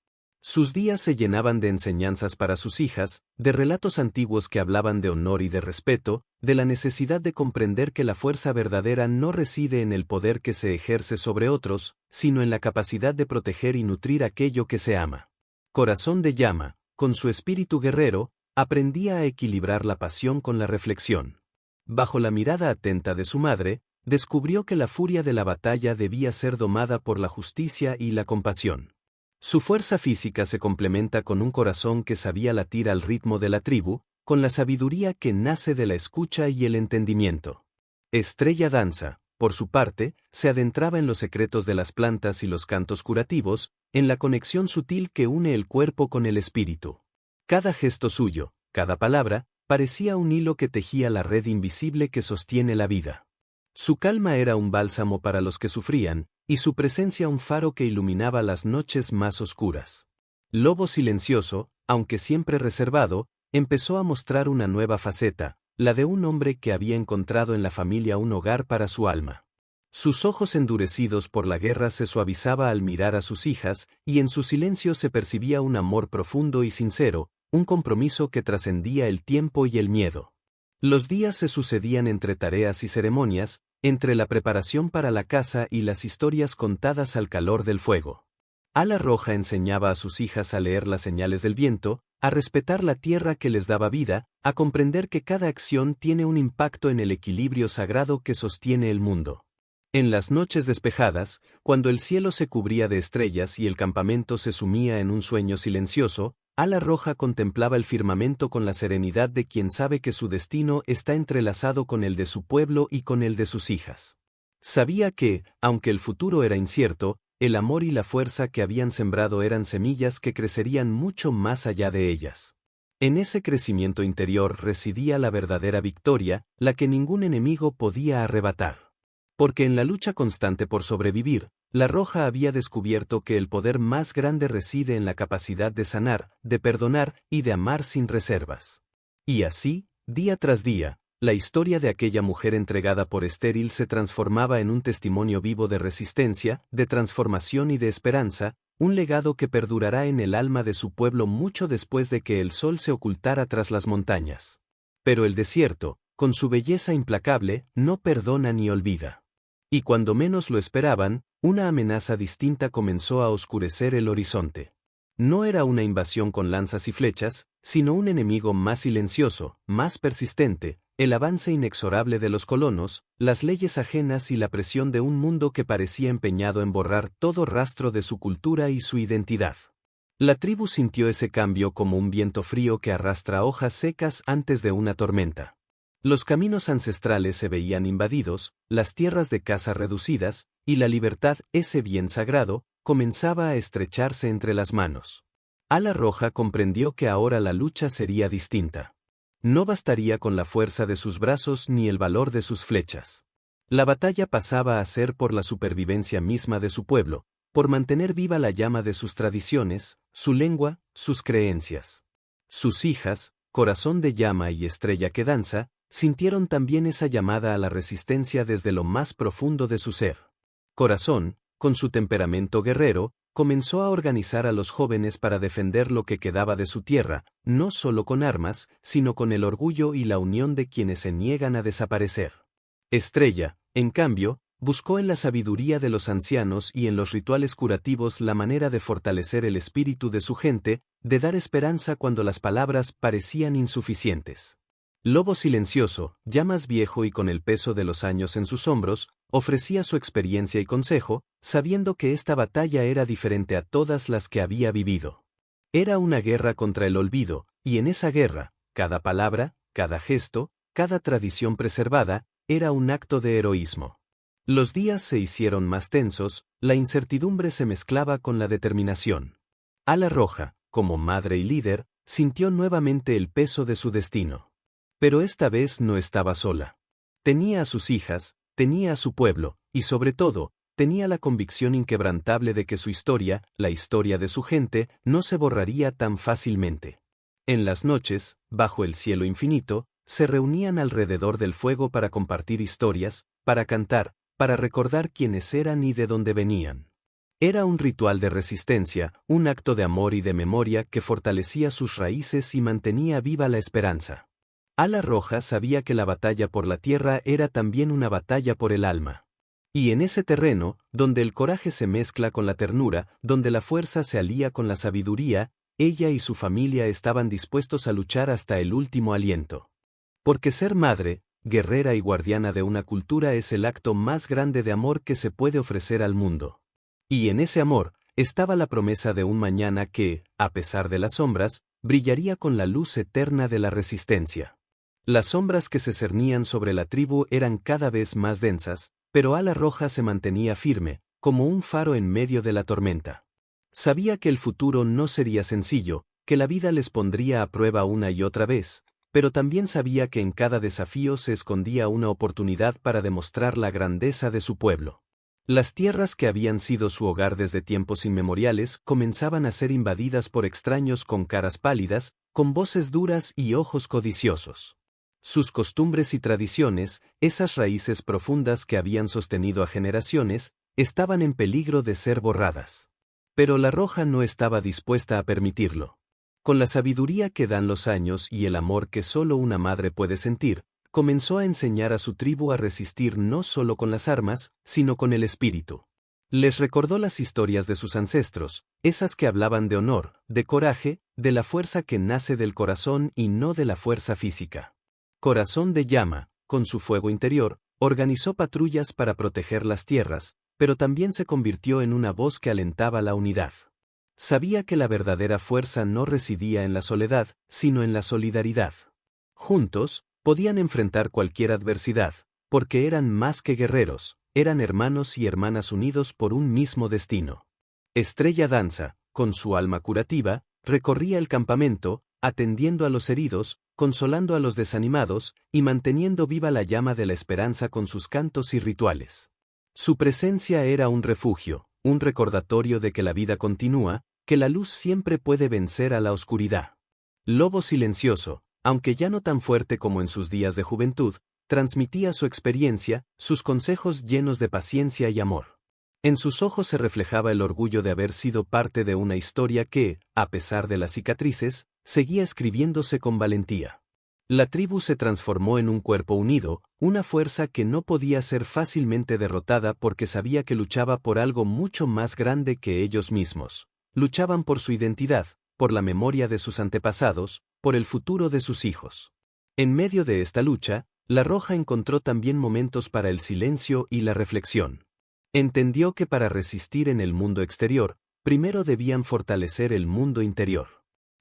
S1: Sus días se llenaban de enseñanzas para sus hijas, de relatos antiguos que hablaban de honor y de respeto, de la necesidad de comprender que la fuerza verdadera no reside en el poder que se ejerce sobre otros, sino en la capacidad de proteger y nutrir aquello que se ama. Corazón de Llama, con su espíritu guerrero, aprendía a equilibrar la pasión con la reflexión. Bajo la mirada atenta de su madre, descubrió que la furia de la batalla debía ser domada por la justicia y la compasión. Su fuerza física se complementa con un corazón que sabía latir al ritmo de la tribu, con la sabiduría que nace de la escucha y el entendimiento. Estrella Danza, por su parte, se adentraba en los secretos de las plantas y los cantos curativos, en la conexión sutil que une el cuerpo con el espíritu. Cada gesto suyo, cada palabra, parecía un hilo que tejía la red invisible que sostiene la vida. Su calma era un bálsamo para los que sufrían, y su presencia un faro que iluminaba las noches más oscuras. Lobo silencioso, aunque siempre reservado, empezó a mostrar una nueva faceta, la de un hombre que había encontrado en la familia un hogar para su alma. Sus ojos endurecidos por la guerra se suavizaba al mirar a sus hijas, y en su silencio se percibía un amor profundo y sincero, un compromiso que trascendía el tiempo y el miedo. Los días se sucedían entre tareas y ceremonias, entre la preparación para la caza y las historias contadas al calor del fuego. Ala Roja enseñaba a sus hijas a leer las señales del viento, a respetar la tierra que les daba vida, a comprender que cada acción tiene un impacto en el equilibrio sagrado que sostiene el mundo. En las noches despejadas, cuando el cielo se cubría de estrellas y el campamento se sumía en un sueño silencioso, Ala Roja contemplaba el firmamento con la serenidad de quien sabe que su destino está entrelazado con el de su pueblo y con el de sus hijas. Sabía que, aunque el futuro era incierto, el amor y la fuerza que habían sembrado eran semillas que crecerían mucho más allá de ellas. En ese crecimiento interior residía la verdadera victoria, la que ningún enemigo podía arrebatar. Porque en la lucha constante por sobrevivir, la Roja había descubierto que el poder más grande reside en la capacidad de sanar, de perdonar y de amar sin reservas. Y así, día tras día, la historia de aquella mujer entregada por estéril se transformaba en un testimonio vivo de resistencia, de transformación y de esperanza, un legado que perdurará en el alma de su pueblo mucho después de que el sol se ocultara tras las montañas. Pero el desierto, con su belleza implacable, no perdona ni olvida. Y cuando menos lo esperaban, una amenaza distinta comenzó a oscurecer el horizonte. No era una invasión con lanzas y flechas, sino un enemigo más silencioso, más persistente, el avance inexorable de los colonos, las leyes ajenas y la presión de un mundo que parecía empeñado en borrar todo rastro de su cultura y su identidad. La tribu sintió ese cambio como un viento frío que arrastra hojas secas antes de una tormenta. Los caminos ancestrales se veían invadidos, las tierras de caza reducidas, y la libertad, ese bien sagrado, comenzaba a estrecharse entre las manos. Ala Roja comprendió que ahora la lucha sería distinta. No bastaría con la fuerza de sus brazos ni el valor de sus flechas. La batalla pasaba a ser por la supervivencia misma de su pueblo, por mantener viva la llama de sus tradiciones, su lengua, sus creencias. Sus hijas, corazón de llama y estrella que danza, sintieron también esa llamada a la resistencia desde lo más profundo de su ser. Corazón, con su temperamento guerrero, comenzó a organizar a los jóvenes para defender lo que quedaba de su tierra, no solo con armas, sino con el orgullo y la unión de quienes se niegan a desaparecer. Estrella, en cambio, buscó en la sabiduría de los ancianos y en los rituales curativos la manera de fortalecer el espíritu de su gente, de dar esperanza cuando las palabras parecían insuficientes. Lobo silencioso, ya más viejo y con el peso de los años en sus hombros, ofrecía su experiencia y consejo, sabiendo que esta batalla era diferente a todas las que había vivido. Era una guerra contra el olvido, y en esa guerra, cada palabra, cada gesto, cada tradición preservada, era un acto de heroísmo. Los días se hicieron más tensos, la incertidumbre se mezclaba con la determinación. Ala Roja, como madre y líder, sintió nuevamente el peso de su destino. Pero esta vez no estaba sola. Tenía a sus hijas, tenía a su pueblo, y sobre todo, tenía la convicción inquebrantable de que su historia, la historia de su gente, no se borraría tan fácilmente. En las noches, bajo el cielo infinito, se reunían alrededor del fuego para compartir historias, para cantar, para recordar quiénes eran y de dónde venían. Era un ritual de resistencia, un acto de amor y de memoria que fortalecía sus raíces y mantenía viva la esperanza. Ala Roja sabía que la batalla por la tierra era también una batalla por el alma. Y en ese terreno, donde el coraje se mezcla con la ternura, donde la fuerza se alía con la sabiduría, ella y su familia estaban dispuestos a luchar hasta el último aliento. Porque ser madre, guerrera y guardiana de una cultura es el acto más grande de amor que se puede ofrecer al mundo. Y en ese amor, estaba la promesa de un mañana que, a pesar de las sombras, brillaría con la luz eterna de la resistencia. Las sombras que se cernían sobre la tribu eran cada vez más densas, pero Ala Roja se mantenía firme, como un faro en medio de la tormenta. Sabía que el futuro no sería sencillo, que la vida les pondría a prueba una y otra vez, pero también sabía que en cada desafío se escondía una oportunidad para demostrar la grandeza de su pueblo. Las tierras que habían sido su hogar desde tiempos inmemoriales comenzaban a ser invadidas por extraños con caras pálidas, con voces duras y ojos codiciosos. Sus costumbres y tradiciones, esas raíces profundas que habían sostenido a generaciones, estaban en peligro de ser borradas. Pero la Roja no estaba dispuesta a permitirlo. Con la sabiduría que dan los años y el amor que solo una madre puede sentir, comenzó a enseñar a su tribu a resistir no solo con las armas, sino con el espíritu. Les recordó las historias de sus ancestros, esas que hablaban de honor, de coraje, de la fuerza que nace del corazón y no de la fuerza física. Corazón de Llama, con su fuego interior, organizó patrullas para proteger las tierras, pero también se convirtió en una voz que alentaba la unidad. Sabía que la verdadera fuerza no residía en la soledad, sino en la solidaridad. Juntos, podían enfrentar cualquier adversidad, porque eran más que guerreros, eran hermanos y hermanas unidos por un mismo destino. Estrella Danza, con su alma curativa, recorría el campamento, atendiendo a los heridos, consolando a los desanimados, y manteniendo viva la llama de la esperanza con sus cantos y rituales. Su presencia era un refugio, un recordatorio de que la vida continúa, que la luz siempre puede vencer a la oscuridad. Lobo silencioso, aunque ya no tan fuerte como en sus días de juventud, transmitía su experiencia, sus consejos llenos de paciencia y amor. En sus ojos se reflejaba el orgullo de haber sido parte de una historia que, a pesar de las cicatrices, seguía escribiéndose con valentía. La tribu se transformó en un cuerpo unido, una fuerza que no podía ser fácilmente derrotada porque sabía que luchaba por algo mucho más grande que ellos mismos. Luchaban por su identidad, por la memoria de sus antepasados, por el futuro de sus hijos. En medio de esta lucha, la Roja encontró también momentos para el silencio y la reflexión. Entendió que para resistir en el mundo exterior, primero debían fortalecer el mundo interior.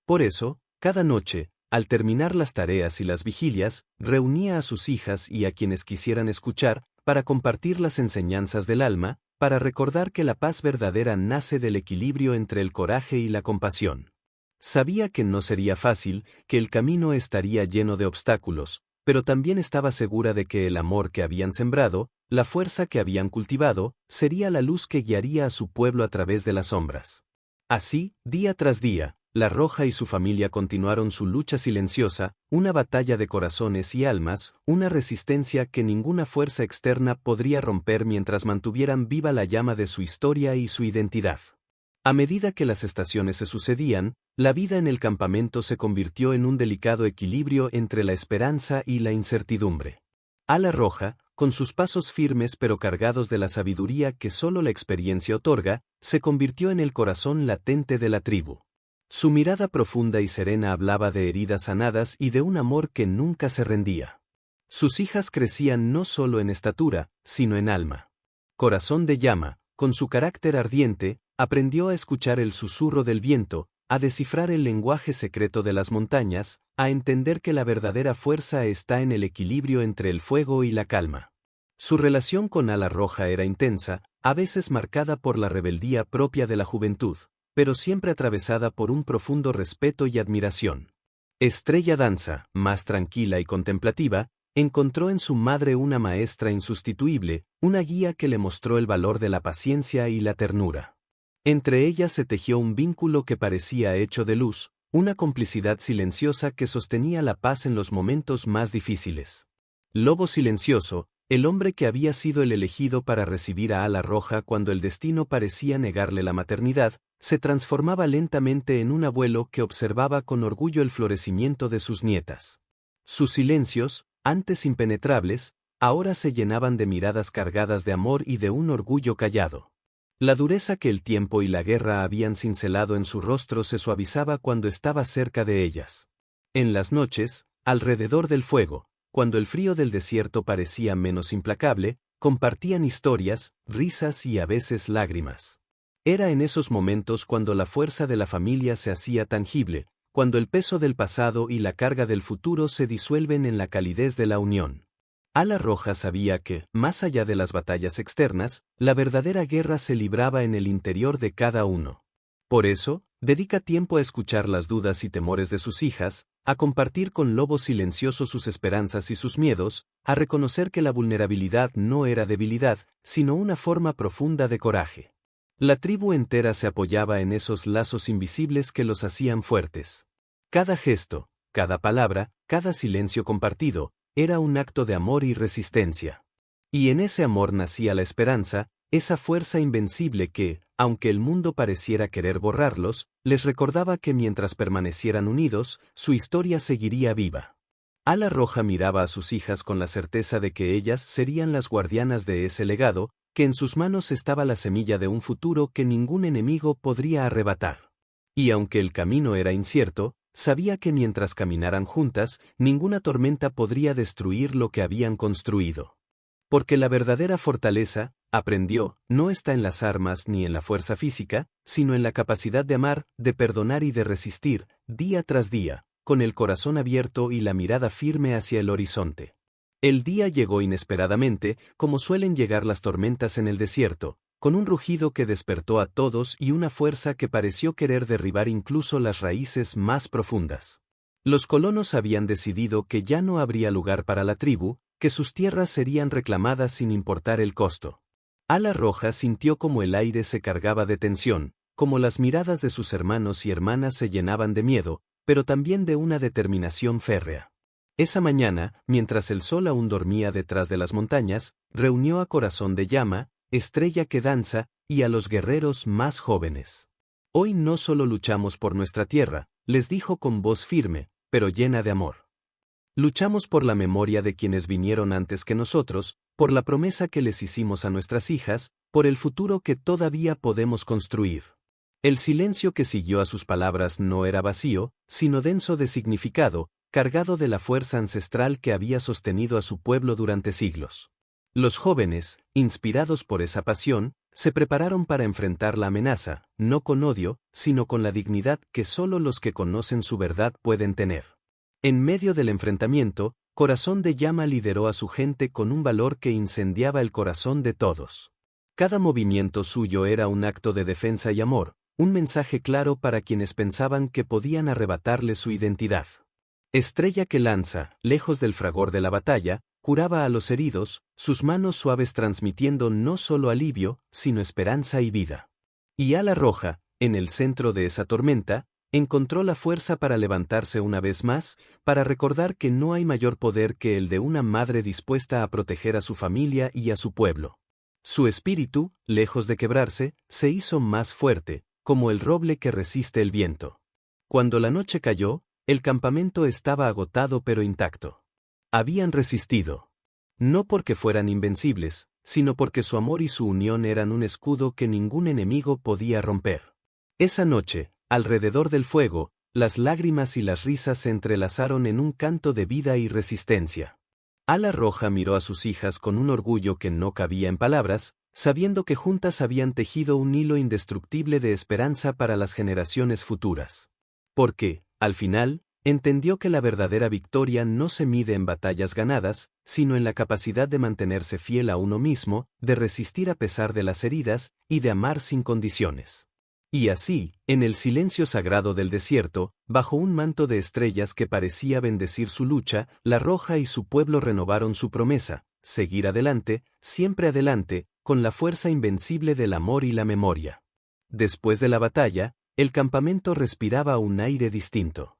S1: Por eso, cada noche, al terminar las tareas y las vigilias, reunía a sus hijas y a quienes quisieran escuchar, para compartir las enseñanzas del alma, para recordar que la paz verdadera nace del equilibrio entre el coraje y la compasión. Sabía que no sería fácil, que el camino estaría lleno de obstáculos, pero también estaba segura de que el amor que habían sembrado, la fuerza que habían cultivado, sería la luz que guiaría a su pueblo a través de las sombras. Así, día tras día, la Roja y su familia continuaron su lucha silenciosa, una batalla de corazones y almas, una resistencia que ninguna fuerza externa podría romper mientras mantuvieran viva la llama de su historia y su identidad. A medida que las estaciones se sucedían, la vida en el campamento se convirtió en un delicado equilibrio entre la esperanza y la incertidumbre. Ala Roja, con sus pasos firmes pero cargados de la sabiduría que solo la experiencia otorga, se convirtió en el corazón latente de la tribu. Su mirada profunda y serena hablaba de heridas sanadas y de un amor que nunca se rendía. Sus hijas crecían no solo en estatura, sino en alma. Corazón de Llama, con su carácter ardiente, aprendió a escuchar el susurro del viento, a descifrar el lenguaje secreto de las montañas, a entender que la verdadera fuerza está en el equilibrio entre el fuego y la calma. Su relación con Ala Roja era intensa, a veces marcada por la rebeldía propia de la juventud, pero siempre atravesada por un profundo respeto y admiración. Estrella Danza, más tranquila y contemplativa, encontró en su madre una maestra insustituible, una guía que le mostró el valor de la paciencia y la ternura. Entre ellas se tejió un vínculo que parecía hecho de luz, una complicidad silenciosa que sostenía la paz en los momentos más difíciles. Lobo silencioso, el hombre que había sido el elegido para recibir a Ala Roja cuando el destino parecía negarle la maternidad, se transformaba lentamente en un abuelo que observaba con orgullo el florecimiento de sus nietas. Sus silencios, antes impenetrables, ahora se llenaban de miradas cargadas de amor y de un orgullo callado. La dureza que el tiempo y la guerra habían cincelado en su rostro se suavizaba cuando estaba cerca de ellas. En las noches, alrededor del fuego, cuando el frío del desierto parecía menos implacable, compartían historias, risas y a veces lágrimas. Era en esos momentos cuando la fuerza de la familia se hacía tangible, cuando el peso del pasado y la carga del futuro se disuelven en la calidez de la unión. Ala Roja sabía que, más allá de las batallas externas, la verdadera guerra se libraba en el interior de cada uno. Por eso, Dedica tiempo a escuchar las dudas y temores de sus hijas, a compartir con Lobo Silencioso sus esperanzas y sus miedos, a reconocer que la vulnerabilidad no era debilidad, sino una forma profunda de coraje. La tribu entera se apoyaba en esos lazos invisibles que los hacían fuertes. Cada gesto, cada palabra, cada silencio compartido, era un acto de amor y resistencia. Y en ese amor nacía la esperanza, esa fuerza invencible que, aunque el mundo pareciera querer borrarlos, les recordaba que mientras permanecieran unidos, su historia seguiría viva. Ala Roja miraba a sus hijas con la certeza de que ellas serían las guardianas de ese legado, que en sus manos estaba la semilla de un futuro que ningún enemigo podría arrebatar. Y aunque el camino era incierto, sabía que mientras caminaran juntas, ninguna tormenta podría destruir lo que habían construido. Porque la verdadera fortaleza, aprendió, no está en las armas ni en la fuerza física, sino en la capacidad de amar, de perdonar y de resistir, día tras día, con el corazón abierto y la mirada firme hacia el horizonte. El día llegó inesperadamente, como suelen llegar las tormentas en el desierto, con un rugido que despertó a todos y una fuerza que pareció querer derribar incluso las raíces más profundas. Los colonos habían decidido que ya no habría lugar para la tribu, que sus tierras serían reclamadas sin importar el costo. Ala Roja sintió como el aire se cargaba de tensión, como las miradas de sus hermanos y hermanas se llenaban de miedo, pero también de una determinación férrea. Esa mañana, mientras el sol aún dormía detrás de las montañas, reunió a Corazón de Llama, Estrella que Danza, y a los guerreros más jóvenes. Hoy no solo luchamos por nuestra tierra, les dijo con voz firme, pero llena de amor. Luchamos por la memoria de quienes vinieron antes que nosotros, por la promesa que les hicimos a nuestras hijas, por el futuro que todavía podemos construir. El silencio que siguió a sus palabras no era vacío, sino denso de significado, cargado de la fuerza ancestral que había sostenido a su pueblo durante siglos. Los jóvenes, inspirados por esa pasión, se prepararon para enfrentar la amenaza, no con odio, sino con la dignidad que solo los que conocen su verdad pueden tener. En medio del enfrentamiento, Corazón de Llama lideró a su gente con un valor que incendiaba el corazón de todos. Cada movimiento suyo era un acto de defensa y amor, un mensaje claro para quienes pensaban que podían arrebatarle su identidad. Estrella que Lanza, lejos del fragor de la batalla, curaba a los heridos, sus manos suaves transmitiendo no solo alivio, sino esperanza y vida. Y Ala Roja, en el centro de esa tormenta, encontró la fuerza para levantarse una vez más, para recordar que no hay mayor poder que el de una madre dispuesta a proteger a su familia y a su pueblo. Su espíritu, lejos de quebrarse, se hizo más fuerte, como el roble que resiste el viento. Cuando la noche cayó, el campamento estaba agotado pero intacto. Habían resistido. No porque fueran invencibles, sino porque su amor y su unión eran un escudo que ningún enemigo podía romper. Esa noche, alrededor del fuego, las lágrimas y las risas se entrelazaron en un canto de vida y resistencia. Ala Roja miró a sus hijas con un orgullo que no cabía en palabras, sabiendo que juntas habían tejido un hilo indestructible de esperanza para las generaciones futuras. Porque, al final, entendió que la verdadera victoria no se mide en batallas ganadas, sino en la capacidad de mantenerse fiel a uno mismo, de resistir a pesar de las heridas, y de amar sin condiciones. Y así, en el silencio sagrado del desierto, bajo un manto de estrellas que parecía bendecir su lucha, la Roja y su pueblo renovaron su promesa, seguir adelante, siempre adelante, con la fuerza invencible del amor y la memoria. Después de la batalla, el campamento respiraba un aire distinto.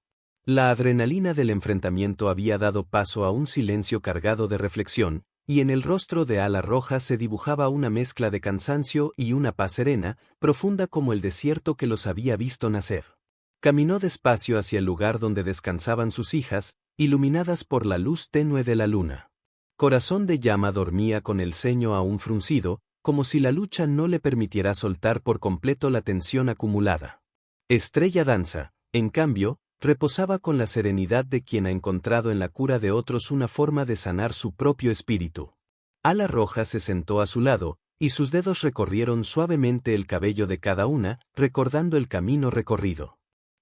S1: La adrenalina del enfrentamiento había dado paso a un silencio cargado de reflexión, y en el rostro de Ala Roja se dibujaba una mezcla de cansancio y una paz serena, profunda como el desierto que los había visto nacer. Caminó despacio hacia el lugar donde descansaban sus hijas, iluminadas por la luz tenue de la luna. Corazón de Llama dormía con el ceño aún fruncido, como si la lucha no le permitiera soltar por completo la tensión acumulada. Estrella Danza, en cambio, reposaba con la serenidad de quien ha encontrado en la cura de otros una forma de sanar su propio espíritu. Ala Roja se sentó a su lado, y sus dedos recorrieron suavemente el cabello de cada una, recordando el camino recorrido.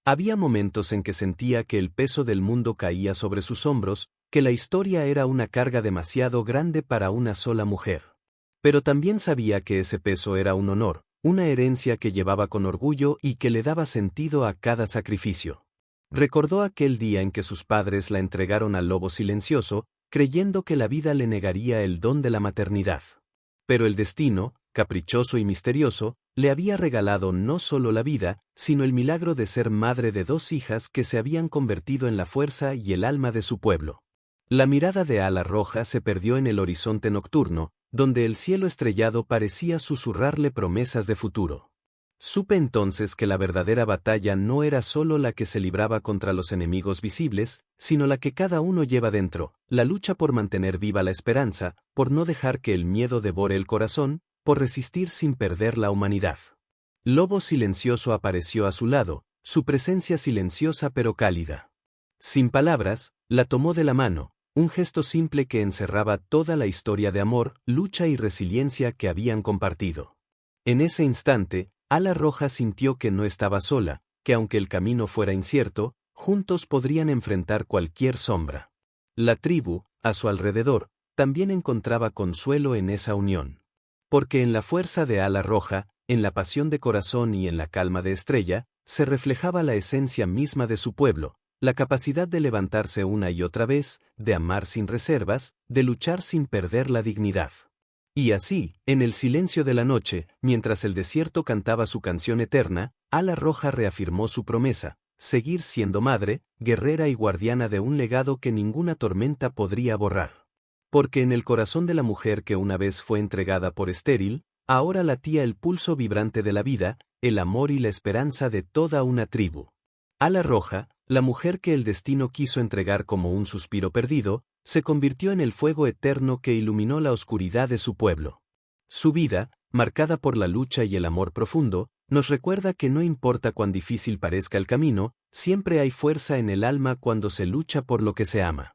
S1: Había momentos en que sentía que el peso del mundo caía sobre sus hombros, que la historia era una carga demasiado grande para una sola mujer. Pero también sabía que ese peso era un honor, una herencia que llevaba con orgullo y que le daba sentido a cada sacrificio. Recordó aquel día en que sus padres la entregaron al lobo silencioso, creyendo que la vida le negaría el don de la maternidad. Pero el destino, caprichoso y misterioso, le había regalado no solo la vida, sino el milagro de ser madre de 2 hijas que se habían convertido en la fuerza y el alma de su pueblo. La mirada de Ala Roja se perdió en el horizonte nocturno, donde el cielo estrellado parecía susurrarle promesas de futuro. Supe entonces que la verdadera batalla no era solo la que se libraba contra los enemigos visibles, sino la que cada uno lleva dentro, la lucha por mantener viva la esperanza, por no dejar que el miedo devore el corazón, por resistir sin perder la humanidad. Lobo silencioso apareció a su lado, su presencia silenciosa pero cálida. Sin palabras, la tomó de la mano, un gesto simple que encerraba toda la historia de amor, lucha y resiliencia que habían compartido. En ese instante, Ala Roja sintió que no estaba sola, que aunque el camino fuera incierto, juntos podrían enfrentar cualquier sombra. La tribu, a su alrededor, también encontraba consuelo en esa unión. Porque en la fuerza de Ala Roja, en la pasión de Corazón y en la calma de Estrella, se reflejaba la esencia misma de su pueblo, la capacidad de levantarse una y otra vez, de amar sin reservas, de luchar sin perder la dignidad. Y así, en el silencio de la noche, mientras el desierto cantaba su canción eterna, Ala Roja reafirmó su promesa, seguir siendo madre, guerrera y guardiana de un legado que ninguna tormenta podría borrar. Porque en el corazón de la mujer que una vez fue entregada por estéril, ahora latía el pulso vibrante de la vida, el amor y la esperanza de toda una tribu. Ala Roja, la mujer que el destino quiso entregar como un suspiro perdido, se convirtió en el fuego eterno que iluminó la oscuridad de su pueblo. Su vida, marcada por la lucha y el amor profundo, nos recuerda que no importa cuán difícil parezca el camino, siempre hay fuerza en el alma cuando se lucha por lo que se ama.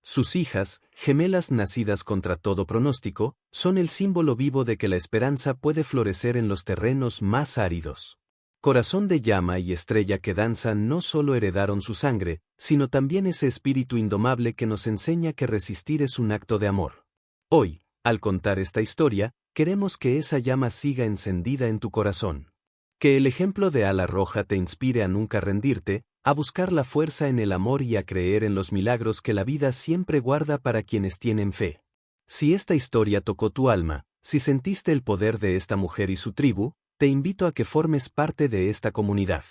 S1: Sus hijas, gemelas nacidas contra todo pronóstico, son el símbolo vivo de que la esperanza puede florecer en los terrenos más áridos. Corazón de Llama y Estrella que danzan no solo heredaron su sangre, sino también ese espíritu indomable que nos enseña que resistir es un acto de amor. Hoy, al contar esta historia, queremos que esa llama siga encendida en tu corazón. Que el ejemplo de Ala Roja te inspire a nunca rendirte, a buscar la fuerza en el amor y a creer en los milagros que la vida siempre guarda para quienes tienen fe. Si esta historia tocó tu alma, si sentiste el poder de esta mujer y su tribu, te invito a que formes parte de esta comunidad.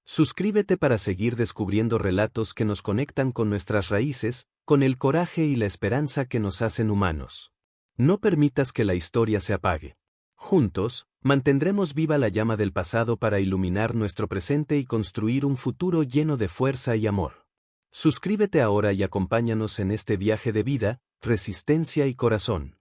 S1: Suscríbete para seguir descubriendo relatos que nos conectan con nuestras raíces, con el coraje y la esperanza que nos hacen humanos. No permitas que la historia se apague. Juntos, mantendremos viva la llama del pasado para iluminar nuestro presente y construir un futuro lleno de fuerza y amor. Suscríbete ahora y acompáñanos en este viaje de vida, resistencia y corazón.